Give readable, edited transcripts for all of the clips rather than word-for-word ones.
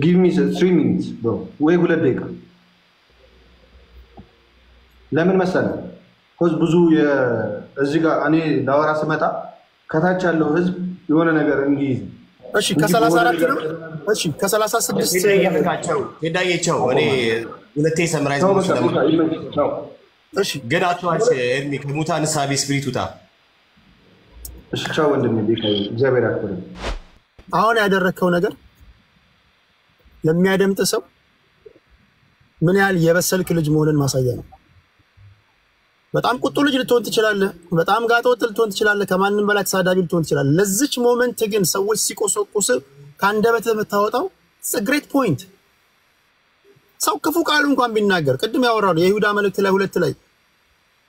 give me 3 minutes bro ወይ 2 ደቂቃ ለምን መሰለህ ኮዝ ብዙ እዚህ ጋር እኔ ላወራ ስመጣ ከታች ያለው ህዝብ የሆነ ነገር እንዲይዝ እሺ ከ34 ነው እሺ ከ36 ሄዳየቸው እኔ ሁለቴ ሰምራይዝ ነው እሺ ግን አትዋሽ ኤርሚ ከሙታን ሳቢ ስፒሪት ውጣ እሺ ቻው ወንድሜ ቢካይ እግዚአብሔር ያክብርህ አሁን ያደረከው ነገር ለሚያደምጥ ሰው ምን ያህል የበሰልክ ልጅ መሆንን ማሳያ ነው በጣም ቁጡ ልጅ ልትሆን ትችላለህ በጣም ጋጠወጥ ልትሆን ትችላለህ ከማንንም በላይ ተሳዳቢ ልትሆን ትችላለህ ለዚች ሞመንት ግን ሰዎች ሲቆሰቁስ ካንደበት የምታወጣው it's a great point ሰው ክፉ ቃል እንኳን ቢናገር ቅድም ያወራው የይሁዳ መልእክት ላይ 2 ላይ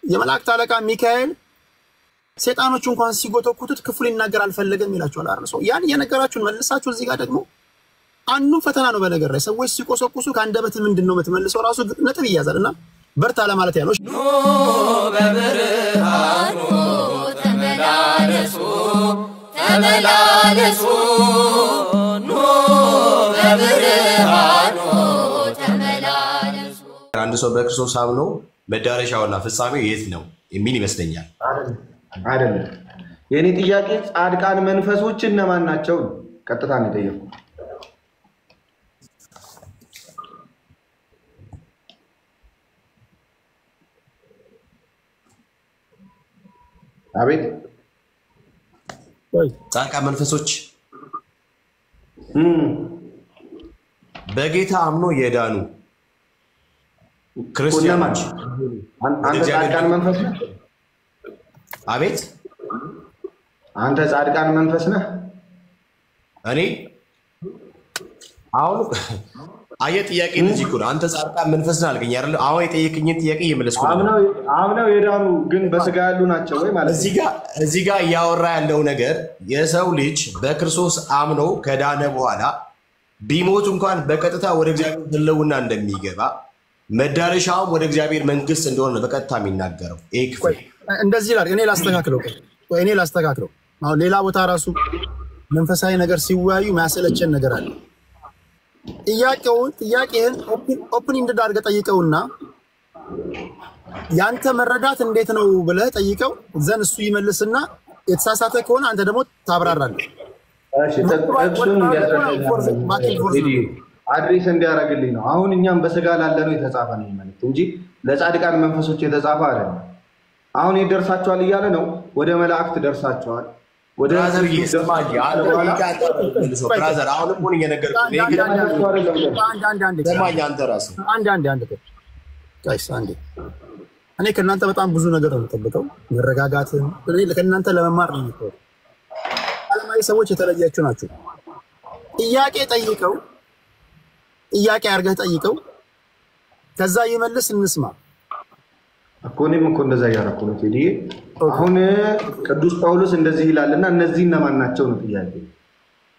የመላእክት አለቃ ሚካኤል ሰይጣኖች እንኳን ሲጎተኩቱት ክፉ ሊናገር አልፈለገም ይላችኋል አርሶ ያን የነገራችሁን መልሳችሁ እዚህ ጋር ደግሞ አንዱ ፈተና ነው በነገር ላይ ሰዎች ሲቆሰቁሱ ካንደበት ምንድነው የምትመልሰው ራሱ ነጥብ ይያዛልና በርታ ለማለት ያለው ኖ በብርሃኑ ተመላለሱ ኖ በብርሃኑ ተመላለሱ አንድ ሰው በክርስቶስ አምኖ መዳረሻውና ፍጻሜው የት ነው የሚል ይመስለኛል አይደለም የኔ ጥያቄ ጻድቃን መንፈሶች እነማን ናቸው ቀጥታ ነው የጠየቁት አቤት ጻድቃን መንፈሶች በጌታ አምኖ የዳኑ ክርስቲያኖች አንተ ጻድቃን መንፈስ ነህ አቤት አንተ ጻድቃን መንፈስ ነህ እኔ አሁን አየ ጥያቄ ልጅ እኮ አንተ ጻድቃን መንፈስ ነህ አልከኝ አይደል አሁን የጠየቅኝ ጥያቄ እየመለስኩ አምነው የዳኑ ግን በስጋ ያሉ ናቸው ወይ ማለት እዚህ ጋር ያወራ ያለው ነገር የሰው ልጅ በክርስቶስ አምኖ ከዳነ በኋላ ቢሞት እንኳን በቀጥታ ወደ እግዚአብሔር ህልውና እንደሚገባ መዳረሻውም ወደ እግዚአብሔር መንግስት እንደሆነ በቀጥታ የሚናገረው ክፍል እንደዚህ ይላል እኔ ላስተካክለው አሁን ሌላ ቦታ ራሱ መንፈሳዊ ነገር ሲወያዩ ማሰለቸን ነገር አለ ጥያቄህን ኦፕን እንድዳርገ ጠይቀውና ያንተ መረዳት እንዴት ነው ብለህ ጠይቀው ዘን እሱ ይመልስና የተሳሳተ ከሆነ አንተ ደግሞ ታብራራለህ እሺ ተጥቅሱን አድሬስ እንዲያረግልኝ ነው አሁን እኛም በስጋ ላለ ነው የተጻፈ ነው ማለት እንጂ ለጻድቃን መንፈሶች የተጻፈ አይደለም አሁን ይደርሳቸዋል እያለ ነው ወደ መላእክት ደርሳቸዋል ወደ ብራዘር ይስማጂ ብራዘር አሁን እኮ ነው የነገርኩህ እኔ ከእናንተ በጣም ብዙ ነገር ነው የምጠብቀው መረጋጋትን ከእናንተ ለመማር ነው የምትወው ዓለማዊ ሰዎች የተለያችሁ ናቸው ጥያቄ ጠይቀው ጥያቄ አርገህ ጠይቀው ከዛ ይመልስ እንስማ አኮኔም እኮ እንደዛ ያረኩ ነው ቴዲ አሁን ቅዱስ ጳውሎስ እንደዚህ ይላልና እነዚህ እነማን ናቸው ነው ጥያቄ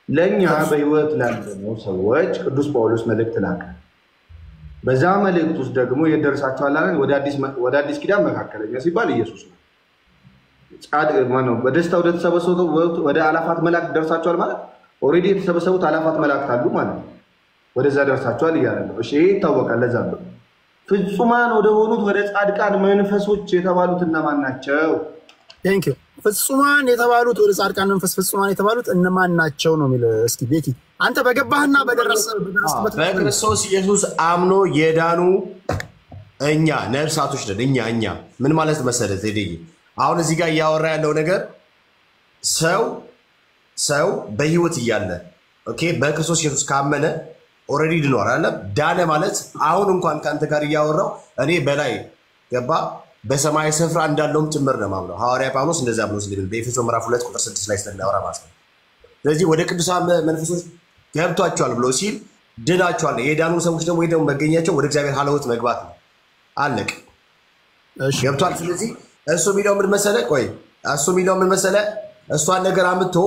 ለኛ በህይወት ላለው ሰዎች ቅዱስ ጳውሎስ መልእክት ላከ በዛ መልእክት ውስጥ ደግሞ የደረሳቸው አላለን ወደ አዲስ ኪዳን መካከለኛ ሲባል ኢየሱስ ነው ጻድቅ ማነው በደስታ ወደ ተሰበሰቡት ወደ አላፋት መላእክት ደርሳቸዋል ማለት ኦሬዲ የተሰበሰቡት አላፋት መላእክት አሉ ማለት ወደዛ ደርሳቸዋል ይያለ ነው እሺ ይታወቃል ለዛ ነው ፍጹማን ወደ ሆኑት ወደ ጻድቃን መንፈሶች የተባሉት እነማን ናቸው ቴንክ ዩ ፍጹማን የተባሉት ወደ ጻድቃን መንፈስ ፍጹማን የተባሉት እነማን ናቸው ነው የሚል እስኪ ቤቲ አንተ በገባህና በደረሰበት በክርስቶስ ኢየሱስ አምኖ የዳኑ እኛ ነፍሳቶች ነን እኛ ምን ማለት መሰለህ ቴዲዬ አሁን እዚህ ጋር ያወራ ያለው ነገር ሰው በህይወት እያለ ኦኬ በክርስቶስ ኢየሱስ ካመነ ኦሬዲ ድኗል አይደል ዳነ ማለት አሁን እንኳን ካንተ ጋር ያወራው እኔ በላይ ገባ በሰማይ ስፍራ እንዳለውም ጭምር ነው ማምነው ሐዋርያ ጳውሎስ እንደዛ ብሎ ስለሚል በኤፌሶን ምዕራፍ 2 ቁጥር 6 ላይ ስለሚያወራ ማለት ነው ስለዚህ ወደ ቅዱሳን መንፈሶች ገብቷቸዋል ብሎ ሲል ድናቸዋል የዳኑ ሰዎች ደግሞ ወይ ደግሞ መገኛቸው ወደ እግዚአብሔር ሐለወት መግባት ነው አለቅ እሺ ገብቷል ስለዚህ እሱ የሚለው ምን መሰለ እሷን ነገር አምጥቶ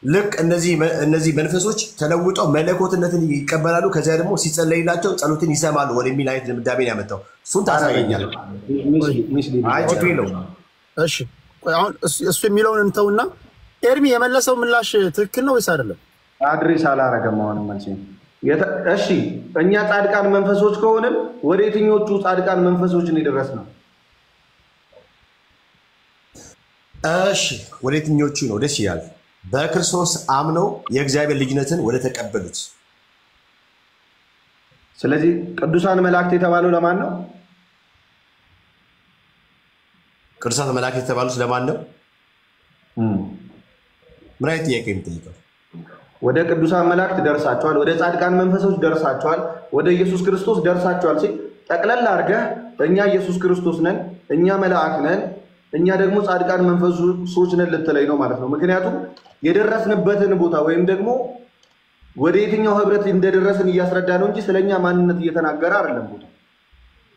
ልክ እነዚህ መንፈሶች ተለውጠው መለኮትነትን ይቀበላሉ ከዚያ ደግሞ ሲጸለይላቸው ጸሎትን ይሰማሉ ወደሚል አይነት ድምዳሜን ያመጣው እሱን ታሳየኛል አይጂፒ ነው እሺ አሁን እሱ የሚለውን እንተውና ኤርሚ የመለሰው ምላሽ ትክክል ነው ወይስ አይደለም አድሬስ አላረገም። አሁንም መልስ እሺ፣ እኛ ጻድቃን መንፈሶች ከሆነን ወደ የትኞቹ ጻድቃን መንፈሶች እንደደረስነው? እሺ፣ ወደ የትኞቹ ነው? ደስ ይላል። በክርስቶስ አምነው የእግዚአብሔር ልጅነትን ወደ ተቀበሉት። ስለዚህ ቅዱሳን መላእክት የተባለው ለማን ነው? ቅዱሳን መላእክት የተባሉት ለማን ነው? ምን አይነት ጥያቄ የምጠይቀው? ወደ ቅዱሳን መላእክት ደርሳቸዋል፣ ወደ ጻድቃን መንፈሶች ደርሳቸዋል፣ ወደ ኢየሱስ ክርስቶስ ደርሳቸዋል ሲል ጠቅለል አድርገህ እኛ ኢየሱስ ክርስቶስ ነን፣ እኛ መልአክ ነን፣ እኛ ደግሞ ጻድቃን መንፈሶች ነን ልትለኝ ነው ማለት ነው። ምክንያቱም የደረስንበትን ቦታ ወይም ደግሞ ወደ የትኛው ህብረት እንደደረስን እያስረዳ ነው እንጂ ስለኛ ማንነት እየተናገረ አይደለም። ቦታ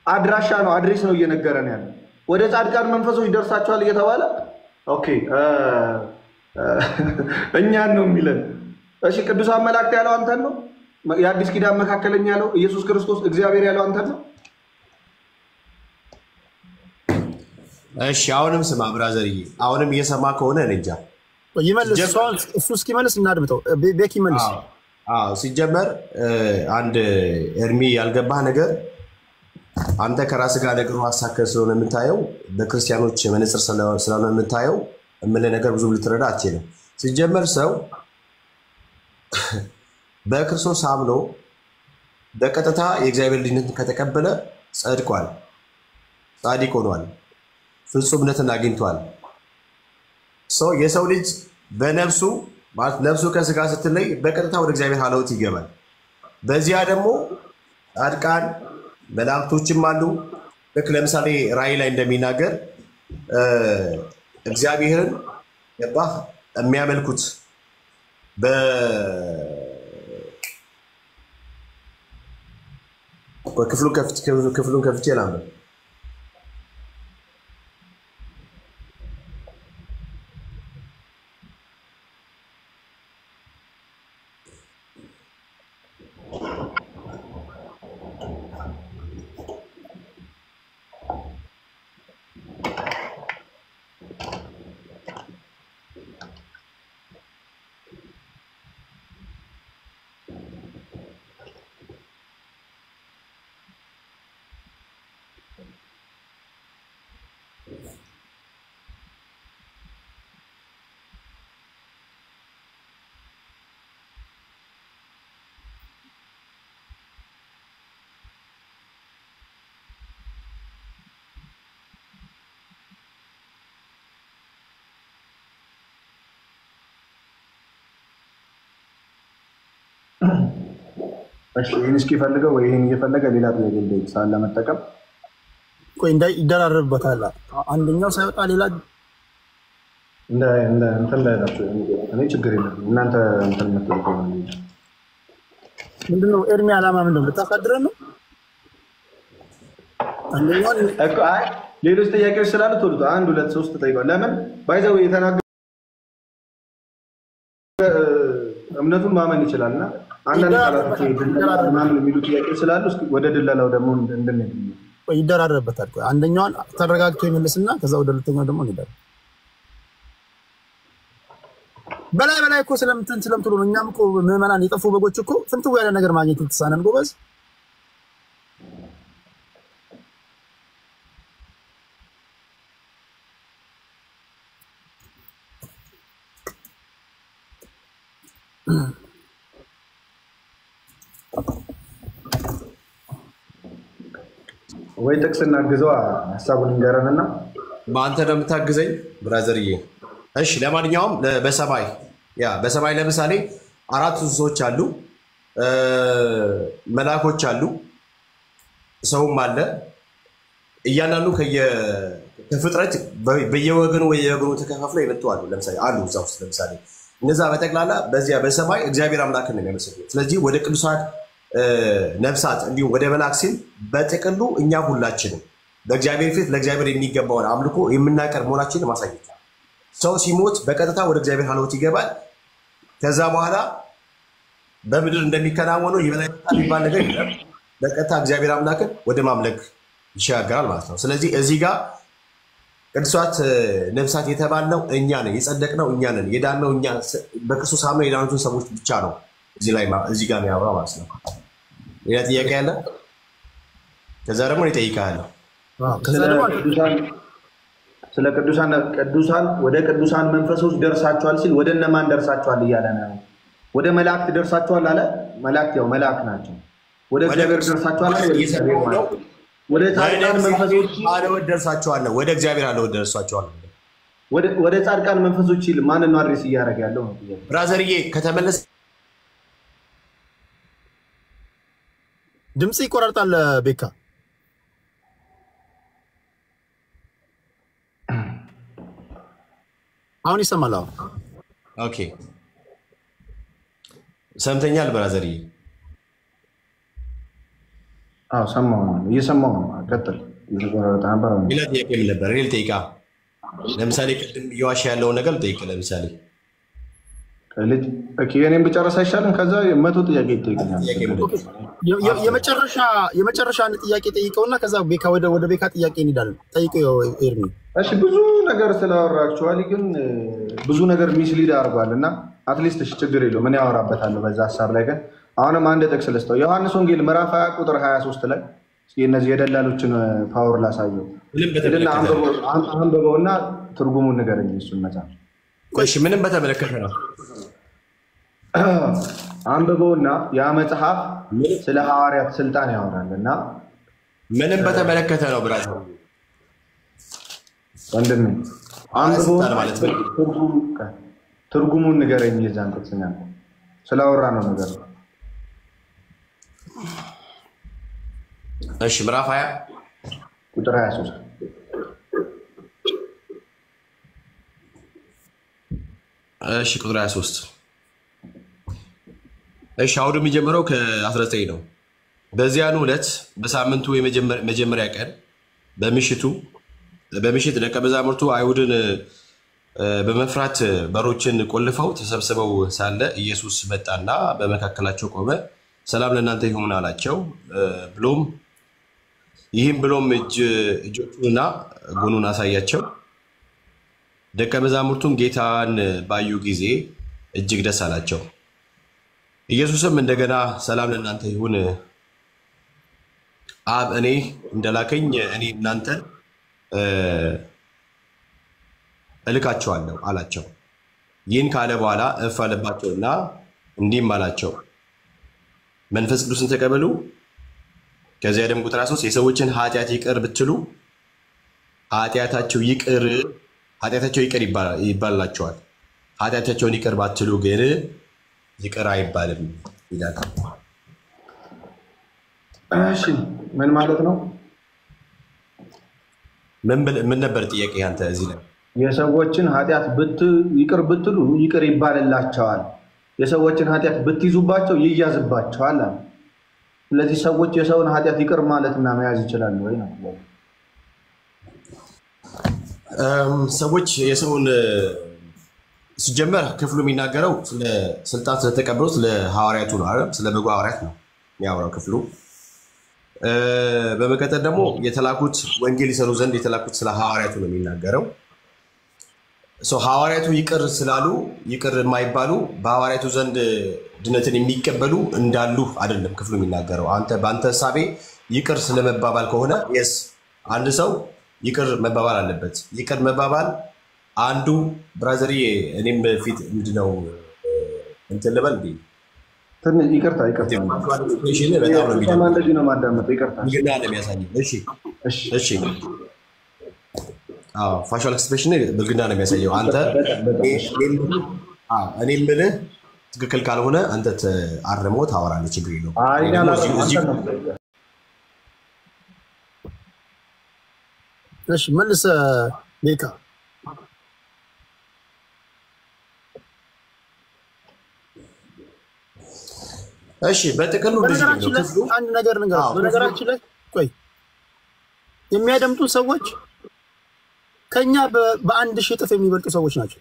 አድራሻ ነው፣ አድሬስ ነው እየነገረን ያለ። ወደ ጻድቃን መንፈሶች ደርሳቸዋል እየተባለ ኦኬ እኛን ነው የሚለን። እሺ ቅዱሳን መላእክት ያለው አንተን ነው? የአዲስ ኪዳን መካከለኛ ያለው ኢየሱስ ክርስቶስ እግዚአብሔር ያለው አንተን ነው? እሺ አሁንም ስማ ብራዘርዬ፣ አሁንም እየሰማ ከሆነ እንጃ ይመልስ። እሱ እስኪመልስ እናድምጠው። ቤክ ይመልስ። ሲጀመር አንድ ኤርሚ ያልገባህ ነገር አንተ ከራስ ጋር ነገሩ አሳከር ስለሆነ የምታየው በክርስቲያኖች መነጽር ስለሆነ የምታየው የምልህ ነገር ብዙ ልትረዳ አትችልም። ሲጀመር ሰው በክርስቶስ አምኖ በቀጥታ የእግዚአብሔር ልጅነትን ከተቀበለ ጸድቋል፣ ጻድቅ ሆኗል፣ ፍጹምነትን አግኝቷል። የሰው ልጅ በነፍሱ ማለት ነፍሱ ከስጋ ስትለይ በቀጥታ ወደ እግዚአብሔር ሀለወት ይገባል። በዚያ ደግሞ ጻድቃን መላእክቶችም አሉ። ልክ ለምሳሌ ራእይ ላይ እንደሚናገር እግዚአብሔርን የሚያመልኩት ክፍሉን ከፍቼ ላምነው እሺ ይሄን እስኪፈልገው ወይ ይሄን እየፈለገ ሌላ ጥያቄ እንደይሳል ለመጠቀም ቆይ ይደራረብበታል። አንደኛው ሳይወጣ ሌላ እንትን ላይ ናቸው። እኔ ችግር የለም እናንተ እንትን የምትልከው ነው። ምንድነው ኤርሚ ዓላማ ምንድነው? ልታሳድረን ነው? አንደኛው እኮ አይ ሌሎች ጥያቄዎች ስላሉ ቶሎ አንድ ሁለት ሶስት ተጠይቋል። ለምን ባይዘው የተናገረ እምነቱን ማመን ይችላልና አንዳንድ ቃላቶች ምናምን የሚሉ ጥያቄዎች ስላሉ እስኪ ወደ ድለላው ደግሞ እንድንሄድ ይደራረብበታል። ቆይ አንደኛውን ተረጋግቶ ይመልስና ከዛ ወደ ሁለተኛው ደግሞ እንሄዳለን። በላይ እኮ ስለምትሉ ነው። እኛም እኮ ምዕመናን የጠፉ በጎች እኮ ፍንትው ያለ ነገር ማግኘት የተሳነን ጎበዝ። ወይ ጥቅስ እናግዘው ሐሳቡን እንገረንና በአንተ ነው የምታግዘኝ ብራዘርዬ። እሺ ለማንኛውም በሰማይ ለምሳሌ አራት እንስሶች አሉ፣ መልአኮች አሉ፣ ሰውም አለ። እያንዳንዱ ከፍጥረት በየወገኑ ተከፋፍለው የመጡ አሉ። ለምሳሌ አሉ እዛ ውስጥ ለምሳሌ እነዛ በጠቅላላ በዚያ በሰማይ እግዚአብሔር አምላክን ነው የሚያመሰግኑት። ስለዚህ ወደ ቅዱሳት ነፍሳት እንዲሁም ወደ መላእክት ሲል በጥቅሉ እኛ ሁላችንም በእግዚአብሔር ፊት ለእግዚአብሔር የሚገባውን አምልኮ የምናቀርብ መሆናችንን ማሳየት። ሰው ሲሞት በቀጥታ ወደ እግዚአብሔር ሀለወት ይገባል። ከዛ በኋላ በምድር እንደሚከናወነው የሚባል ነገር የለም። በቀጥታ እግዚአብሔር አምላክን ወደ ማምለክ ይሸጋገራል ማለት ነው። ስለዚህ እዚህ ጋር ቅዱሳት ነፍሳት የተባልነው እኛ ነን፣ የጸደቅነው እኛ ነን፣ የዳነው እኛ በክርስቶስ አምነው የዳኑትን ሰዎች ብቻ ነው። እዚህ ጋር የሚያወራ ማለት ነው። ሌላ ጥያቄ ያለ? ከዛ ደግሞ ይጠይቃለሁ ስለ ቅዱሳን ወደ ቅዱሳን መንፈሶች ደርሳቸዋል ሲል ወደ እነማን ደርሳቸዋል እያለ ነው። ወደ መላእክት ደርሳቸዋል አለ። መላእክት ያው መላእክት ናቸው። ወደ እግዚአብሔር ደርሳቸዋል አለ። ወደ ጻድቃን መንፈሶች አለወድ ደርሳቸዋል። ወደ እግዚአብሔር አለወድ ደርሳቸዋል። ወደ ጻድቃን መንፈሶች ሲል ማንን ነው አድሬስ እያደረገ ያለው ነው? ብራዘርዬ ከተመለስ ድምጽ ይቆራርጣል። ቤካ አሁን ይሰማል? ኦኬ ሰምተኛል ብራዘርዬ? አዎ ሰማሁ ነው፣ እየሰማሁ ነው። ቀጥል። ይቆራርጣ ነበር። ሌላ ጥያቄ ምን ነበር? እኔ ልጠይቃ። ለምሳሌ ቅድም እየዋሻ ያለውን ነገር ልጠይቅ። ለምሳሌ የኔን ብጨርስ አይሻልም? ከዛ 100 ጥያቄ ይጠይቀኛል። የመጨረሻ አንድ ጥያቄ ጠይቀውና ከዛ ቤካ ወደ ቤካ ጥያቄ እንሄዳለን። ጠይቀው ኤርሚ። እሺ ብዙ ነገር ስላወራችኋል፣ ግን ብዙ ነገር ሚስሊድ አድርጓል እና አትሊስት እሺ ችግር የለውም ምን ያወራበታለሁ በዛ ሀሳብ ላይ። ግን አሁንም አንድ ጥቅስ ልስጠው። ዮሐንስ ወንጌል ምዕራፍ 20 ቁጥር 23 ላይ እነዚህ የደላሎችን ፓወር ላሳየው እና አንብበውና ትርጉሙን ንገረኝ። እሱን መጽሐፍ እሺ ምንም በተመለከተ ነው አንብበውና ያ መጽሐፍ ስለ ሐዋርያት ስልጣን ያወራል እና ምንም በተመለከተ ነው ብራዘር ወንድሜ አንብበውና ማለት ትርጉሙን ንገረኝ። የዛን ጥቅስኛ ስላወራ ነው ነገር። እሺ ምዕራፍ 20 ቁጥር 23 እሺ ቁጥር 23 እሺ አውዱ የሚጀምረው ከ19 ነው። በዚያኑ ዕለት በሳምንቱ የመጀመሪያ ቀን በምሽት ደቀ መዛሙርቱ አይሁድን በመፍራት በሮችን ቆልፈው ተሰብስበው ሳለ ኢየሱስ መጣና በመካከላቸው ቆመ። ሰላም ለእናንተ ይሁን አላቸው። ብሎም እጆቹንና ጎኑን አሳያቸው። ደቀ መዛሙርቱም ጌታን ባዩ ጊዜ እጅግ ደስ አላቸው። ኢየሱስም እንደገና ሰላም ለእናንተ ይሁን፣ አብ እኔ እንደላከኝ እኔ እናንተን እልካቸዋለሁ አላቸው። ይህን ካለ በኋላ እፍ አለባቸውና እንዲህም አላቸው፣ መንፈስ ቅዱስን ተቀበሉ። ከዚያ ደግሞ ቁጥር 3 የሰዎችን ኃጢአት ይቅር ብትሉ ኃጢአታቸው ይቅር ይባላቸዋል፣ ኃጢአታቸውን ይቅር ባትሉ ግን ይቅር አይባልም ይላል። እሺ ምን ማለት ነው? ምን ነበር ጥያቄ አንተ እዚህ ላይ? የሰዎችን ኃጢአት ይቅር ብትሉ ይቅር ይባልላቸዋል፣ የሰዎችን ኃጢአት ብትይዙባቸው ይያዝባቸዋል አለ። ስለዚህ ሰዎች የሰውን ኃጢአት ይቅር ማለትና መያዝ ይችላሉ ወይ ነው? ሰዎች የሰውን ሲጀመር ክፍሉ የሚናገረው ስለ ስልጣን ስለተቀበሉ ስለ ሐዋርያቱ ነው አይደል? ስለ በጎ ሐዋርያት ነው የሚያወራው ክፍሉ። በመቀጠል ደግሞ የተላኩት ወንጌል ይሰሩ ዘንድ የተላኩት ስለ ሐዋርያቱ ነው የሚናገረው። ሐዋርያቱ ይቅር ስላሉ ይቅር የማይባሉ በሐዋርያቱ ዘንድ ድነትን የሚቀበሉ እንዳሉ አይደለም ክፍሉ የሚናገረው። አንተ በአንተ እሳቤ ይቅር ስለመባባል ከሆነ የስ አንድ ሰው ይቅር መባባል አለበት። ይቅር መባባል አንዱ ብራዘሪ እኔም ፊት ምንድነው እንትን ልበል እንዴ? ይቅርታ ፋሻል ኤክስፕሬሽን ብልግና ነው የሚያሳየው። አንተ እኔ የምልህ ትክክል ካልሆነ አንተ አርሞ ታወራለህ፣ ችግር የለውም። እሺ መልስ ቤካ። እሺ በጥቅሉ አንድ ነገር በነገራችን ላይ ቆይ የሚያደምጡ ሰዎች ከኛ በአንድ ሺህ እጥፍ የሚበልጡ ሰዎች ናቸው።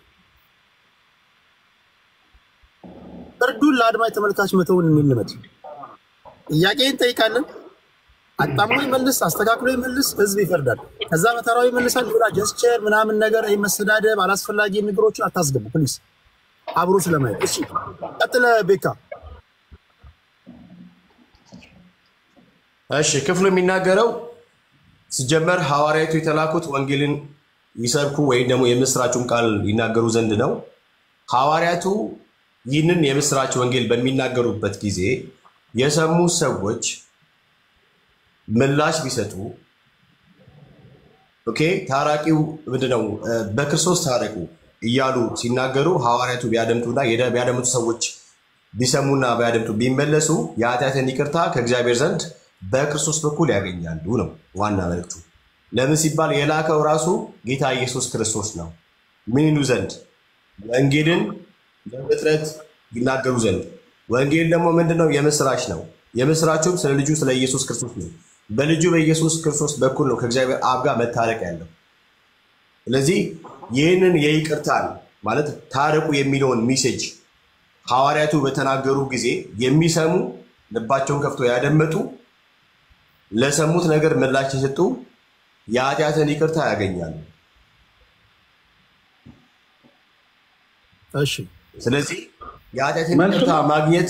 እርዱን ለአድማጭ ተመልካች መተውን እንልመድ። ጥያቄ እንጠይቃለን፣ አጣሞ ይመልስ አስተካክሎ ይመልስ ህዝብ ይፈርዳል። ከዛ በተራው ይመልሳል። ሌላ ጀስቸር ምናምን ነገር መሰዳደብ አላስፈላጊ ንግሮችን አታስገቡ ፕሊዝ አብሮ ስለማይ። እሺ ቀጥለ ቤካ። እሺ ክፍሉ የሚናገረው ሲጀመር ሐዋርያቱ የተላኩት ወንጌልን ይሰብኩ ወይም ደግሞ የምስራቹን ቃል ይናገሩ ዘንድ ነው። ሐዋርያቱ ይህንን የምስራች ወንጌል በሚናገሩበት ጊዜ የሰሙ ሰዎች ምላሽ ቢሰጡ ኦኬ ታራቂው ምንድነው በክርስቶስ ታረቁ እያሉ ሲናገሩ ሐዋርያቱ ቢያደምጡና ቢያደምጡ ሰዎች ቢሰሙና ቢያደምጡ ቢመለሱ የኃጢአትን ይቅርታ ከእግዚአብሔር ዘንድ በክርስቶስ በኩል ያገኛሉ ነው ዋና መልእክቱ። ለምን ሲባል የላከው ራሱ ጌታ ኢየሱስ ክርስቶስ ነው። ምን ይሉ ዘንድ ወንጌልን ለፍጥረት ይናገሩ ዘንድ። ወንጌል ደግሞ ምንድነው? የምስራች ነው። የምስራቹም ስለ ልጁ ስለ ኢየሱስ ክርስቶስ ነው። በልጁ በኢየሱስ ክርስቶስ በኩል ነው ከእግዚአብሔር አብ ጋር መታረቅ ያለው። ስለዚህ ይህንን የይቅርታን ማለት ታረቁ የሚለውን ሜሴጅ ሐዋርያቱ በተናገሩ ጊዜ የሚሰሙ ልባቸውን ከፍቶ ያደመጡ ለሰሙት ነገር ምላሽ የሰጡ የኃጢአትን ይቅርታ ያገኛሉ። እሺ ስለዚህ የኃጢአትን ይቅርታ ማግኘት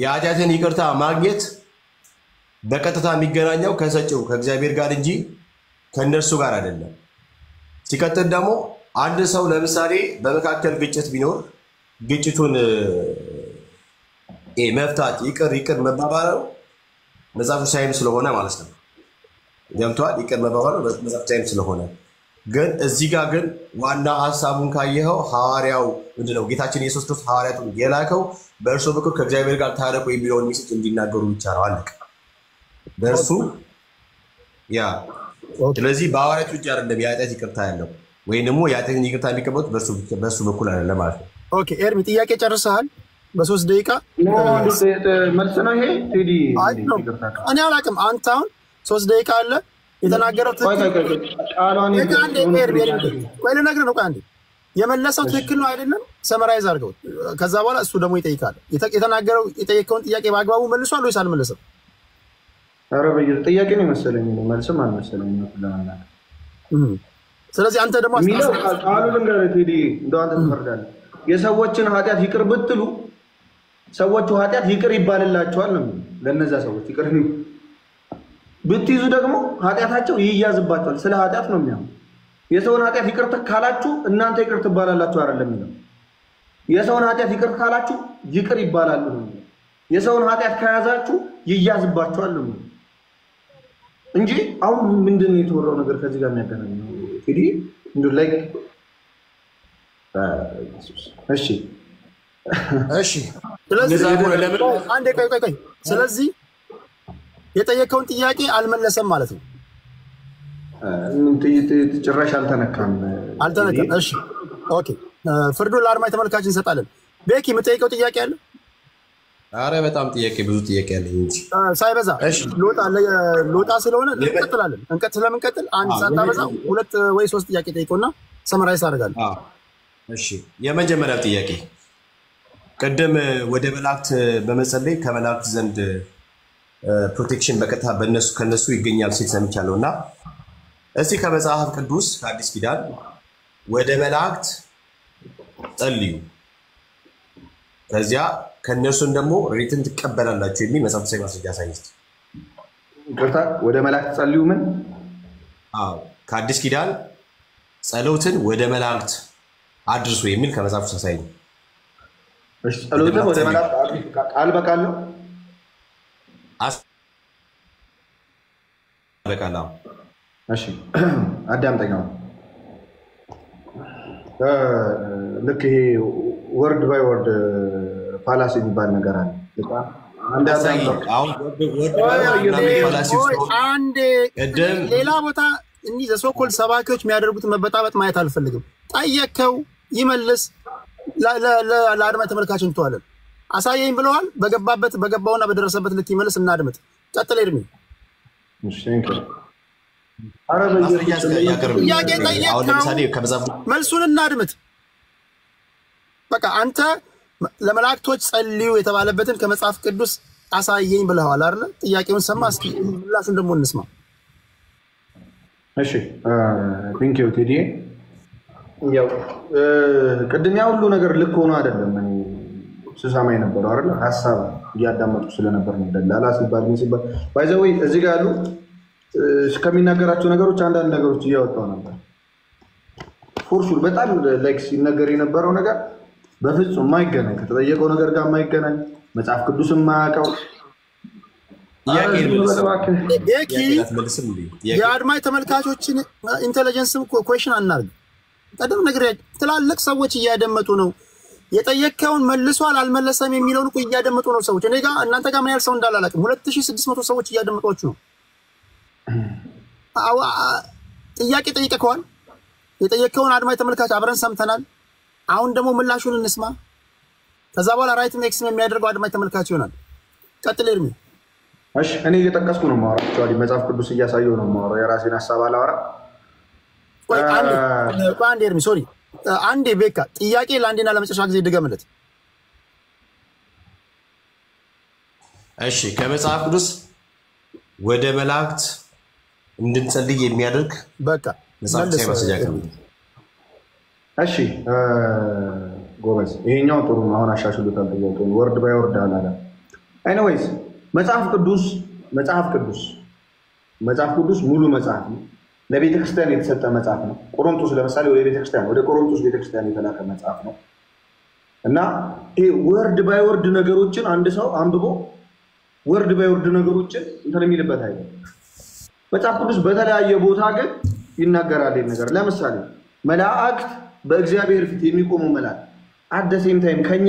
የኃጢአትን ይቅርታ ማግኘት በቀጥታ የሚገናኘው ከሰጪው ከእግዚአብሔር ጋር እንጂ ከእነርሱ ጋር አይደለም። ሲቀጥል ደግሞ አንድ ሰው ለምሳሌ በመካከል ግጭት ቢኖር ግጭቱን መፍታት ይቅር መባባሉ መጽሐፍ ሳይም ስለሆነ ማለት ነው። ጀምቷል። ይቅር መባባሉ መጽሐፍ ሳይም ስለሆነ ግን እዚህ ጋር ግን ዋና ሐሳቡን ካየኸው ሐዋርያው ምንድነው? ጌታችን ኢየሱስ ክርስቶስ ሐዋርያቱን የላከው በእርሱ በኩል ከእግዚአብሔር ጋር ታረቁ የሚለውን ሚስጥር እንዲናገሩ ብቻ ነው። አለቀ። በእርሱ ያ ስለዚህ በሐዋርያቱ እጅ አይደለም የኃጢአት ይቅርታ ያለው ወይም ደግሞ የኃጢአትን ይቅርታ የሚቀበሉት በእርሱ በኩል አይደለም ማለት ነው። ኦኬ ኤርሚ ጥያቄ ጨርሰሃል? በ3 ደቂቃ መልስ ነው ይሄ። ቴዲ እኔ አላውቅም። አንተ አሁን 3 ደቂቃ አለ የተናገረው ትክክል ቆይ ልነግርህ ነው። አንዴ የመለሰው ትክክል ነው አይደለም? ሰመራይዝ አድርገው ከዛ በኋላ እሱ ደግሞ ይጠይቃል። የተናገረው የጠየቀውን ጥያቄ በአግባቡ መልሷል ወይስ አልመለሰም? ኧረ በየ ጥያቄ ነው መሰለኝ ነው መልስም አልመሰለኝ ነው ለማናገር። ስለዚህ አንተ ደግሞ ቃሉ ልንገርህ ቴዲ እንደው አንተ ትፈርዳለህ። የሰዎችን ኃጢአት ይቅር ብትሉ ሰዎቹ ኃጢአት ይቅር ይባልላቸዋል ነው ለነዛ ሰዎች ይቅር ብትይዙ ደግሞ ኃጢአታቸው ይያዝባቸዋል። ስለ ኃጢአት ነው የሚያው። የሰውን ኃጢአት ይቅር ካላችሁ እናንተ ይቅር ትባላላችሁ አይደለም የሚለው። የሰውን ኃጢአት ይቅር ካላችሁ ይቅር ይባላሉ ነው። የሰውን ኃጢአት ከያዛችሁ ይያዝባቸዋል ነው እንጂ አሁን ምንድነው የተወራው ነገር ከዚህ ጋር የሚያገናኘው? እንግዲህ እንዱ ላይክ እሺ ስለዚህ አንዴ ቆይ ስለዚህ የጠየቀውን ጥያቄ አልመለሰም ማለት ነው። ጭራሽ አልተነካም። እሺ ኦኬ ፍርዱን ለአድማጭ ተመልካች እንሰጣለን። ቤኪ የምጠይቀው ጥያቄ አለ? አረ በጣም ብዙ ጥያቄ አለ እንጂ ሳይበዛ ሎጣ ስለሆነ እንቀጥላለን። ስለምንቀጥል አንድ ሳታበዛ 2 ወይ 3 ጥያቄ ጠይቀውና ሰመራይዝ አደርጋለሁ። እሺ የመጀመሪያው ጥያቄ ቀደም ወደ መላእክት በመጸለይ ከመላእክት ዘንድ ፕሮቴክሽን በቀጥታ ከነሱ ይገኛል ሲል ሰምቻለሁና እስቲ ከመጽሐፍ ቅዱስ ከአዲስ ኪዳን ወደ መላእክት ጸልዩ ከዚያ ከነሱን ደግሞ ሪትን ትቀበላላችሁ የሚል መጽሐፍ ቅዱስ ማስረጃ ሳይንስ ይቅርታ ወደ መላእክት ጸልዩ ምን? ከአዲስ ኪዳን ጸሎትን ወደ መላእክት አድርሱ የሚል ከመጽሐፍ ቅዱስ ሳይንስ ጸሎትን ወደ መላእክት ቃል በቃል ነው በቃላ እሺ አዳምጠኛው ልክ ይሄ ወርድ ባይ ወርድ ፋላሲ የሚባል ነገር አለ። ሌላ ቦታ እኒህ ዘሶኮል ሰባኪዎች የሚያደርጉት መበጣበጥ ማየት አልፈልግም። ጠየከው ይመልስ። ለአድማጭ ተመልካች እንተዋለን። አሳየኝ ብለዋል። በገባውና በደረሰበት ልክ ይመልስ። እናድምጥ። ቀጥል ኤርሚ። መልሱን እናድምጥ። በቃ አንተ ለመላእክቶች ጸልዩ የተባለበትን ከመጽሐፍ ቅዱስ አሳየኝ ብለዋል አይደል? ጥያቄውን ሰማ። እስኪ ምላሹን ደግሞ እንስማ። እሺ ቴንክ ዩ ቴዲ። ያው ቅድም ያ ሁሉ ነገር ልክ ሆኖ አይደለም እኔ ስሰማ የነበረው አይደል? ሀሳብ እያዳመጥኩ ስለነበር ነው። ደላላ ሲባል ምን ሲባል ባይዘው እዚህ ጋር ያሉ ከሚናገራቸው ነገሮች አንዳንድ ነገሮች እያወጣው ነበር። ፎርሹር በጣም ላይክ ሲነገር የነበረው ነገር በፍጹም የማይገናኝ ከተጠየቀው ነገር ጋር የማይገናኝ መጽሐፍ ቅዱስ የማያውቀው የአድማጭ ተመልካቾችን ኢንቴሊጀንስም ኩዌሽን አናርግ። ቀደም ነገር ትላልቅ ሰዎች እያደመጡ ነው። የጠየቀውን መልሷል አልመለሰም የሚለውን እኮ እያደመጡ ነው ሰዎች። እኔ ጋር እናንተ ጋር ምን ያህል ሰው እንዳለ አላውቅም። 2600 ሰዎች እያደመጧችሁ ነው። ጥያቄ ጠይቀዋል። የጠየቀውን አድማጭ ተመልካች አብረን ሰምተናል። አሁን ደግሞ ምላሹን እንስማ። ከዛ በኋላ ራይት ኔክስት የሚያደርገው አድማጭ ተመልካች ይሆናል። ቀጥል ኤርሚ። እሺ እኔ እየጠቀስኩ ነው የማወራው። አክቹዋሊ መጽሐፍ ቅዱስ እያሳየው ነው የማወራው። የራሴን ሐሳብ አላወራ። ቆይ አንዴ ኤርሚ ሶሪ አንዴ ቤካ ጥያቄ ለአንዴና ለመጨረሻ ጊዜ ድገምለት። እሺ ከመጽሐፍ ቅዱስ ወደ መላእክት እንድንጸልይ የሚያደርግ በቃ መጽሐፍ ሳይመስጃከ። እሺ ጎበዝ፣ ይሄኛው ጥሩ ነው። አሁን አሻሽሉታል ጥያቄውን ወርድ ባይ ወርድ አላለ። ኤኒዌይስ መጽሐፍ ቅዱስ ሙሉ መጽሐፍ ነው። ለቤተ ክርስቲያን የተሰጠ መጽሐፍ ነው። ቆሮንቶስ ለምሳሌ ወደ ቆሮንቶስ ቤተክርስቲያን የተላከ መጽሐፍ ነው እና ይሄ ወርድ ባይ ወርድ ነገሮችን አንድ ሰው አንብቦ ወርድ ባይ ወርድ ነገሮችን እንትን የሚልበት አይደለም። መጽሐፍ ቅዱስ በተለያየ ቦታ ግን ይናገራል ነገር። ለምሳሌ መላእክት በእግዚአብሔር ፊት የሚቆሙ መላእክት አደሴም ታይም ከኛ